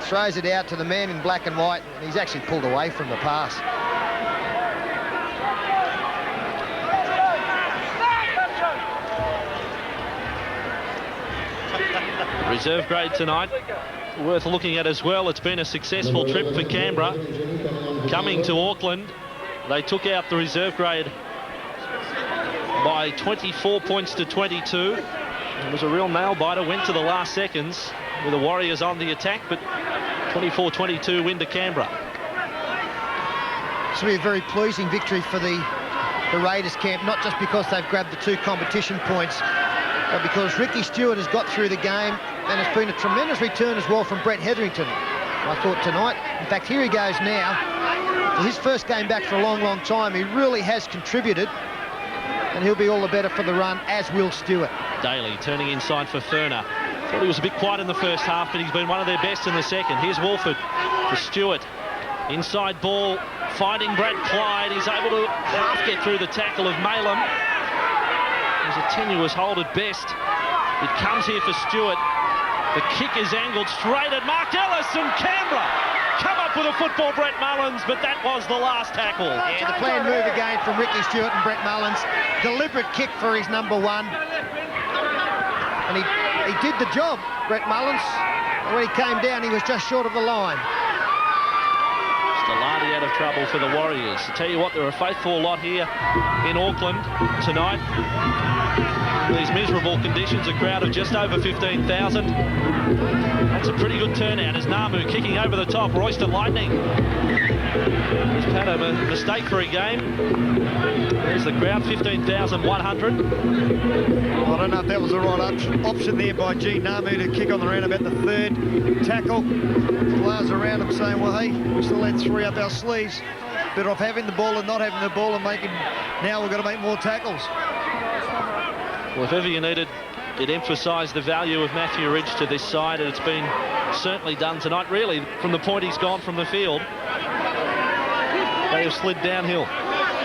throws it out to the man in black and white, and he's actually pulled away from the pass. Reserve grade tonight, worth looking at as well. It's been a successful trip for Canberra. Coming to Auckland, they took out the reserve grade by 24 points to 22. It was a real nail-biter, went to the last seconds with the Warriors on the attack, but 24-22 win to Canberra. This will be a very pleasing victory for the Raiders camp, not just because they've grabbed the 2 competition points, but because Ricky Stewart has got through the game, and it's been a tremendous return as well from Brett Hetherington, I thought, tonight. In fact, here he goes now. His first game back for a long, long time. He really has contributed, and he'll be all the better for the run, as will Stewart. Daly turning inside for Furner. Thought he was a bit quiet in the first half, but he's been one of their best in the second. Here's Wolford for Stewart. Inside ball, finding Brad Clyde. He's able to half get through the tackle of Malem. It was a tenuous hold at best. It comes here for Stewart. The kick is angled straight at Mark Ellis, and Canberra come up with a football, Brett Mullins, but that was the last tackle. Yeah, the planned move again from Ricky Stewart and Brett Mullins. Deliberate kick for his number 1. And he did the job, Brett Mullins. And when he came down, he was just short of the line. Stellati out of trouble for the Warriors. I tell you what, they're a faithful lot here in Auckland tonight. These miserable conditions, a crowd of just over 15,000. That's a pretty good turnout as Namu kicking over the top. Royston Lightning. He's had a mistake for a game. There's the crowd, 15,100. I don't know if that was the right option there by G. Namu to kick on the round about the 3rd tackle. Players around him saying, well, hey, we still had 3 up our sleeves. Better off having the ball than not having the ball and making... Now we've got to make more tackles. Well, if ever you needed, it emphasised the value of Matthew Ridge to this side, and it's been certainly done tonight, really, from the point he's gone from the field. They have slid downhill.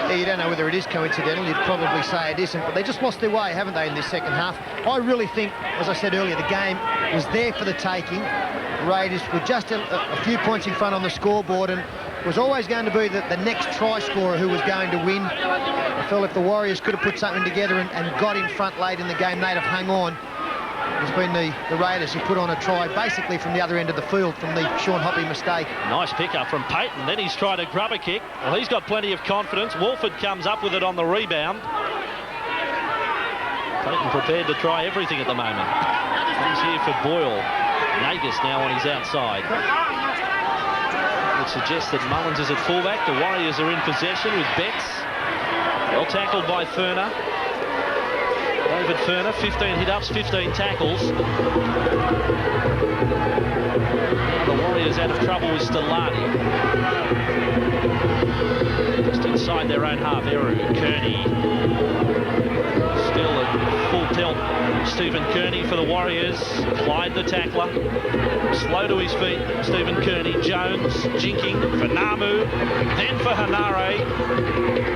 Yeah, you don't know whether it is coincidental. You'd probably say it isn't, but they just lost their way, haven't they, in this second half? I really think, as I said earlier, the game was there for the taking. The Raiders were just a few points in front on the scoreboard, and it was always going to be the next try scorer who was going to win. I felt if the Warriors could have put something together and got in front late in the game, they'd have hung on. It's been the Raiders who put on a try basically from the other end of the field from the Sean Hoppy mistake. Nice pick-up from Payton. Then he's tried a grubber kick. Well, he's got plenty of confidence. Wolford comes up with it on the rebound. Payton prepared to try everything at the moment. Comes here for Boyle. Nagus now on his outside. Would suggest that Mullins is at fullback. The Warriors are in possession with Betts. Well tackled by Furner. David Furner, 15 hit-ups, 15 tackles. The Warriors out of trouble with Stellati. Just inside their own half, Eru, Kearney. Still at full tilt. Stephen Kearney for the Warriors. Clyde the tackler. Slow to his feet, Stephen Kearney. Jones jinking for Namu. Then for Hanare.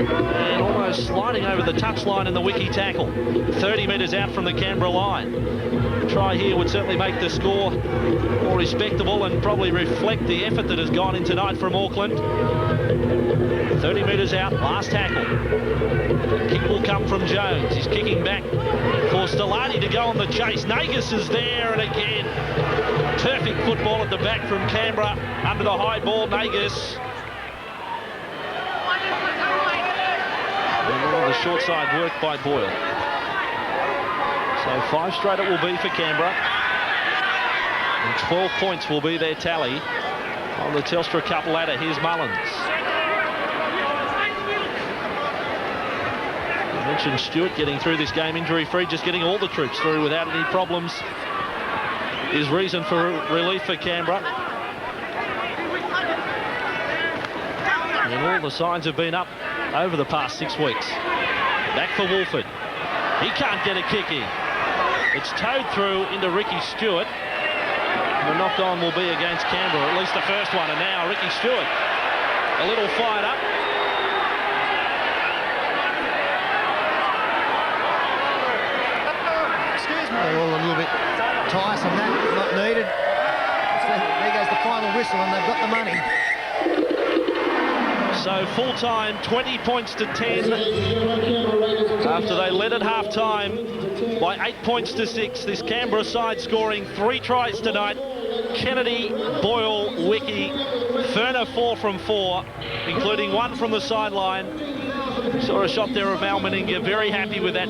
And almost sliding over the touchline in the wiki tackle. 30 metres out from the Canberra line. A try here would certainly make the score more respectable and probably reflect the effort that has gone in tonight from Auckland. 30 metres out, last tackle. Kick will come from Jones. He's kicked Checking back for Stellani to go on the chase. Nagus is there, and again, perfect football at the back from Canberra under the high ball. Nagus. And all the short side work by Boyle. So 5 straight it will be for Canberra. And 12 points will be their tally on the Telstra Cup ladder. Here's Mullins. I mentioned Stewart getting through this game injury-free, just getting all the troops through without any problems is reason for relief for Canberra. And all the signs have been up over the past 6 weeks. Back for Wolford. He can't get a kick in. It's towed through into Ricky Stewart. The knock-on will be against Canberra, at least the first one. And now Ricky Stewart, a little fired up. Excuse me. They're all a little bit tiresome, that not needed. There goes the final whistle, and they've got the money. So full-time, 20 points to 10 after they led at half-time by 8 points to 6. This Canberra side scoring 3 tries tonight. Kennedy, Boyle, Wiki, Ferner 4 from 4, including 1 from the sideline. Saw a shot there of Mal Meninga, very happy with that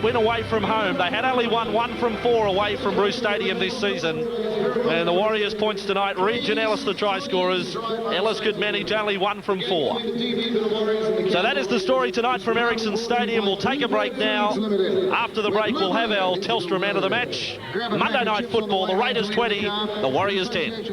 win away from home. They had only won 1 from 4 away from Bruce Stadium this season. And the Warriors points tonight, Ridge and Ellis the try scorers. Ellis could manage only 1 from 4. So that is the story tonight from Ericsson Stadium. We'll take a break now. After the break, we'll have our Telstra man of the match. Monday Night Football, the Raiders 20, the Warriors 10.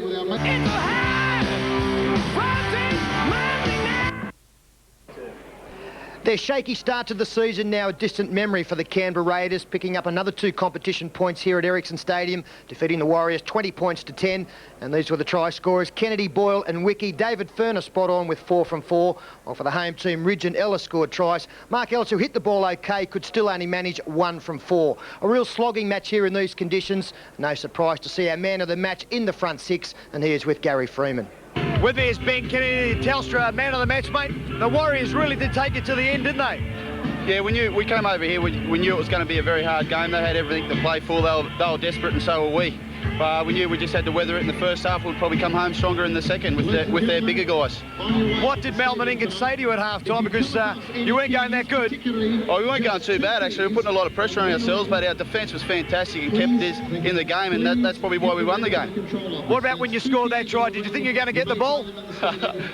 Their shaky start to the season now a distant memory for the Canberra Raiders, picking up another 2 competition points here at Ericsson Stadium, defeating the Warriors 20 points to 10. And these were the try scorers, Kennedy, Boyle and Wiki. David Ferner spot on with 4 from 4. While for the home team, Ridge and Ellis scored tries. Mark Ellis, who hit the ball okay, could still only manage 1 from 4. A real slogging match here in these conditions. No surprise to see our man of the match in the front 6, and he is with Gary Freeman. With me is Ben Kennedy, Telstra, man of the match, mate. The Warriors really did take it to the end, didn't they? Yeah, we came over here, we knew it was going to be a very hard game. They had everything to play for. They were desperate, and so were we. We knew we just had to weather it in the first half. We'd probably come home stronger in the second with their bigger guys. What did Mal Meninga say to you at half-time? Because you weren't going that good. Oh, we weren't going too bad, actually. We were putting a lot of pressure on ourselves, but our defence was fantastic and kept us in the game, and that's probably why we won the game. What about when you scored that try? Did you think you were going to get the ball?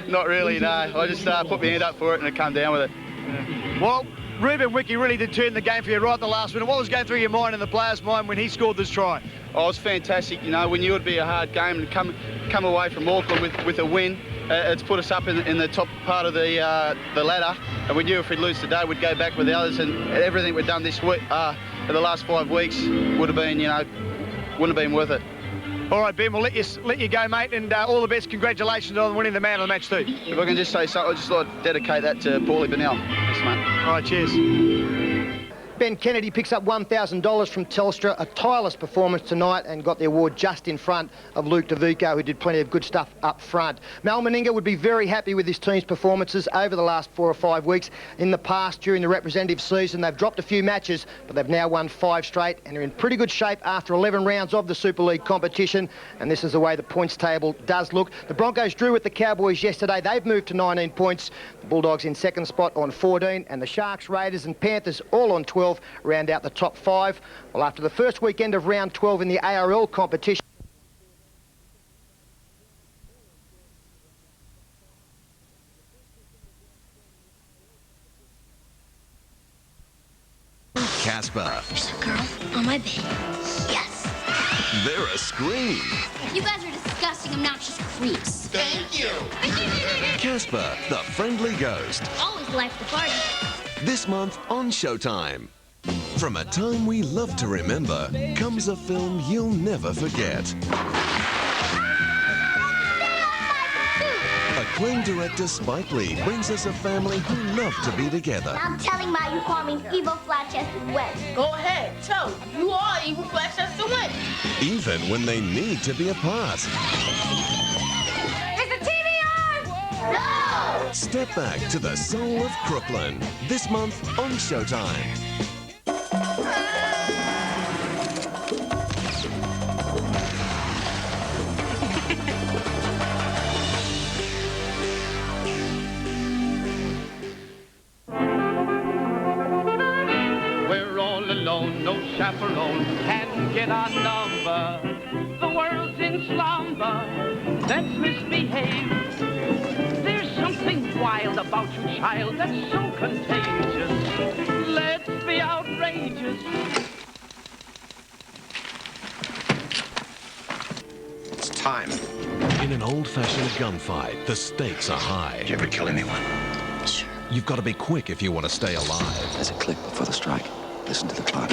Not really, no. I just put my hand up for it and it came down with it. Yeah. Well, Ruben Wiki really did turn the game for you right at the last minute. What was going through your mind and the players' mind when he scored this try? Oh, it was fantastic. You know, we knew it'd be a hard game, and come away from Auckland with a win. It's put us up in the top part of the ladder, and we knew if we'd lose today, we'd go back with the others, and everything we'd done this week, in the last 5 weeks, would have been, wouldn't have been worth it. All right, Ben, we'll let you go, mate, and all the best. Congratulations on winning the man of the match too. If I can just say something, I'd just like to dedicate that to Paulie Bennell. Thanks, mate. All right, cheers. Ben Kennedy picks up $1,000 from Telstra, a tireless performance tonight, and got the award just in front of Luke DeVico, who did plenty of good stuff up front. Mal Meninga would be very happy with his team's performances over the last 4 or 5 weeks. In the past, during the representative season, they've dropped a few matches, but they've now won 5 straight and are in pretty good shape after 11 rounds of the Super League competition, and this is the way the points table does look. The Broncos drew with the Cowboys yesterday. They've moved to 19 points. The Bulldogs in second spot on 14, and the Sharks, Raiders and Panthers all on 12. Round out the top 5. Well, after the first weekend of round 12 in the ARL competition, Casper. There's a girl on my bed. Yes. They're a scream. You guys are disgusting, obnoxious creeps. Thank you. Casper, the friendly ghost. Always like the party. This month on Showtime. From a time we love to remember comes a film you'll never forget. Acclaimed director Spike Lee brings us a family who love to be together. I'm telling Ma you call me evil flat-chested Wes. Go ahead, tell him. You are evil flat-chested Wes. Even when they need to be apart. Is the TV on? No! Step back to the soul of Crooklyn this month on Showtime. chaperone can get our number. The world's in slumber. Let's misbehave. There's something wild about you, child, that's so contagious. Let's be outrageous. It's time. In an old-fashioned gunfight, the stakes are high. Did you ever kill anyone? Sure. You've got to be quick if you want to stay alive. There's a click before the strike. Listen to the clock.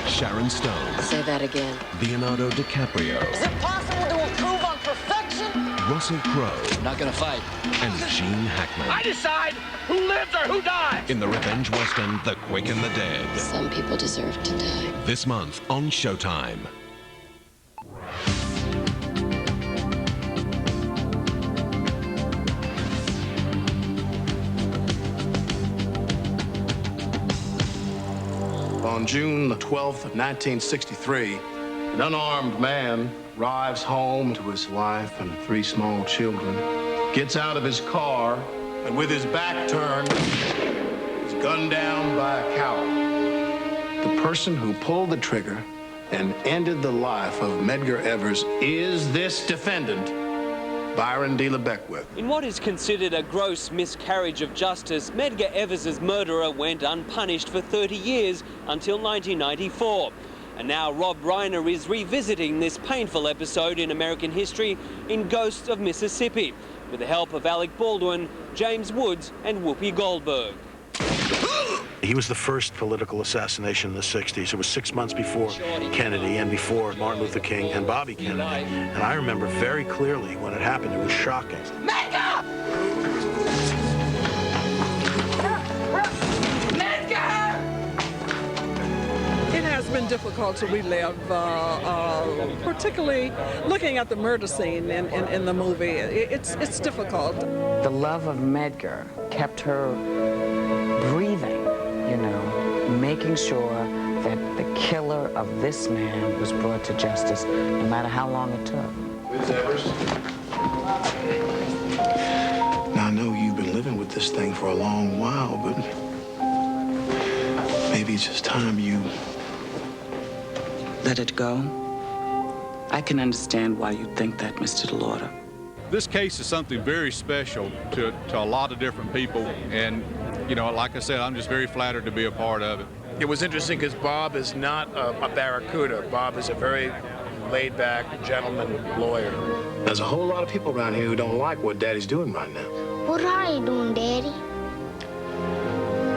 Sharon Stone, Say that again. Leonardo DiCaprio, Is it possible to improve on perfection? Russell Crowe, Not gonna fight. and Gene Hackman. I decide who lives or who dies. In the revenge western, The Quick and the Dead. Some people deserve to die. This month on Showtime. On June the 12th of 1963, an unarmed man arrives home to his wife and 3 small children, gets out of his car, and with his back turned, is gunned down by a coward. The person who pulled the trigger and ended the life of Medgar Evers is this defendant, Byron D. Beckwith. In what is considered a gross miscarriage of justice, Medgar Evers' murderer went unpunished for 30 years until 1994. And now Rob Reiner is revisiting this painful episode in American history in Ghosts of Mississippi, with the help of Alec Baldwin, James Woods and Whoopi Goldberg. He was the first political assassination in the 60s. It was 6 months before Kennedy and before Martin Luther King and Bobby Kennedy. And I remember very clearly when it happened. It was shocking. Medgar! Medgar! It has been difficult to relive, particularly looking at the murder scene in the movie. It's difficult. The love of Medgar kept her breathing, you know, making sure that the killer of this man was brought to justice, no matter how long it took. Ms. Evers? Now, I know you've been living with this thing for a long while, but maybe it's just time you... Let it go? I can understand why you think that, Mr. DeLauder. This case is something very special to a lot of different people, and you know, like I said, I'm just very flattered to be a part of it. It was interesting because Bob is not a barracuda. Bob is a very laid-back, gentleman lawyer. There's a whole lot of people around here who don't like what Daddy's doing right now. What are you doing, Daddy?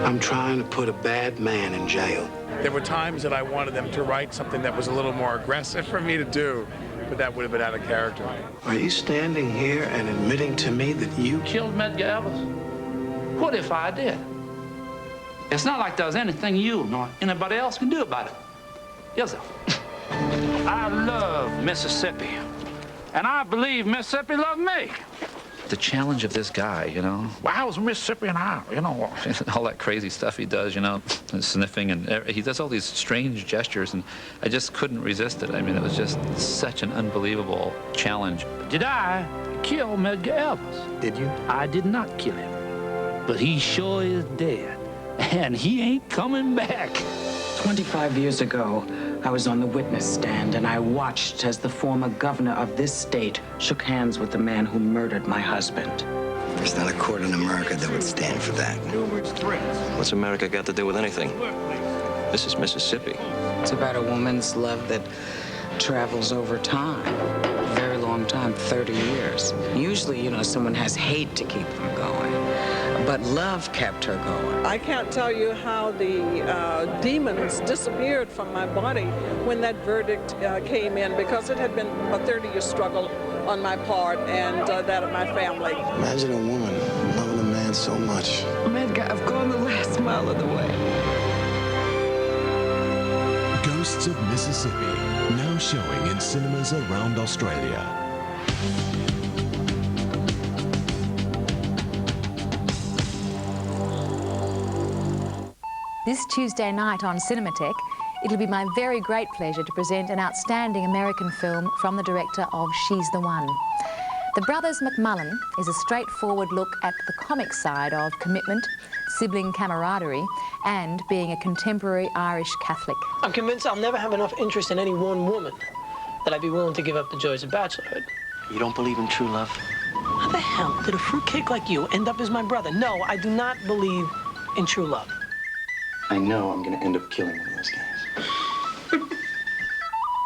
I'm trying to put a bad man in jail. There were times that I wanted them to write something that was a little more aggressive for me to do, but that would have been out of character. Are you standing here and admitting to me that you Killed Medgar Evers? What if I did? It's not like there's anything you nor anybody else can do about it. Yes, sir. I love Mississippi, and I believe Mississippi loved me. The challenge of this guy, you know. Well, I was Mississippi and I, you know. All that crazy stuff he does, you know, sniffing, and he does all these strange gestures, and I just couldn't resist it. I mean, it was just such an unbelievable challenge. Did I kill Medgar Evers? Did you? I did not kill him, but he sure is dead, and he ain't coming back. 25 years ago, I was on the witness stand, and I watched as the former governor of this state shook hands with the man who murdered my husband. There's not a court in America that would stand for that. What's America got to do with anything? This is Mississippi. It's about a woman's love that travels over time, a very long time, 30 years. Usually, you know, someone has hate to keep them going, but love kept her going. I can't tell you how the demons disappeared from my body when that verdict came in, because it had been a 30-year struggle on my part and that of my family. Imagine a woman loving a man so much. Medgar, I've gone the last mile of the way. Ghosts of Mississippi, now showing in cinemas around Australia. This Tuesday night on Cinematheque, it'll be my very great pleasure to present an outstanding American film from the director of She's the One. The Brothers McMullen is a straightforward look at the comic side of commitment, sibling camaraderie, and being a contemporary Irish Catholic. I'm convinced I'll never have enough interest in any one woman that I'd be willing to give up the joys of bachelorhood. You don't believe in true love? How the hell did a fruitcake like you end up as my brother? No, I do not believe in true love. I know I'm going to end up killing one of those guys.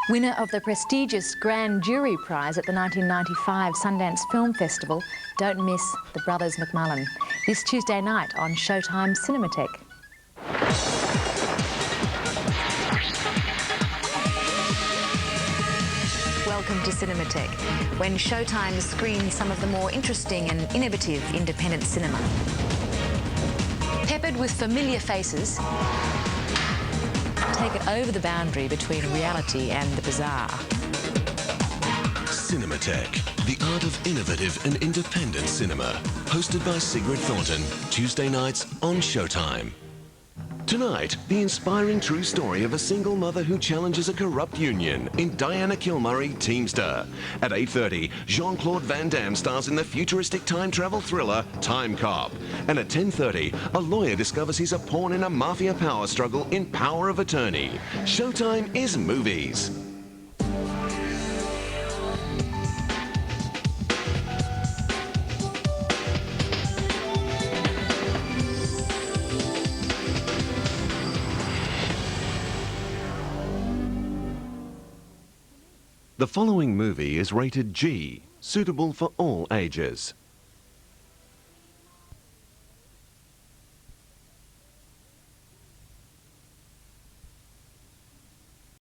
Winner of the prestigious Grand Jury Prize at the 1995 Sundance Film Festival, don't miss The Brothers McMullen, this Tuesday night on Showtime Cinematheque. Welcome to Cinematheque, when Showtime screens some of the more interesting and innovative independent cinema. Peppered with familiar faces, take it over the boundary between reality and the bizarre. Cinematheque, the art of innovative and independent cinema. Hosted by Sigrid Thornton, Tuesday nights on Showtime. Tonight, the inspiring true story of a single mother who challenges a corrupt union in Diana Kilmurray, Teamster. At 8:30, Jean-Claude Van Damme stars in the futuristic time travel thriller Time Cop. And at 10:30, a lawyer discovers he's a pawn in a mafia power struggle in Power of Attorney. Showtime is movies. The following movie is rated G, suitable for all ages.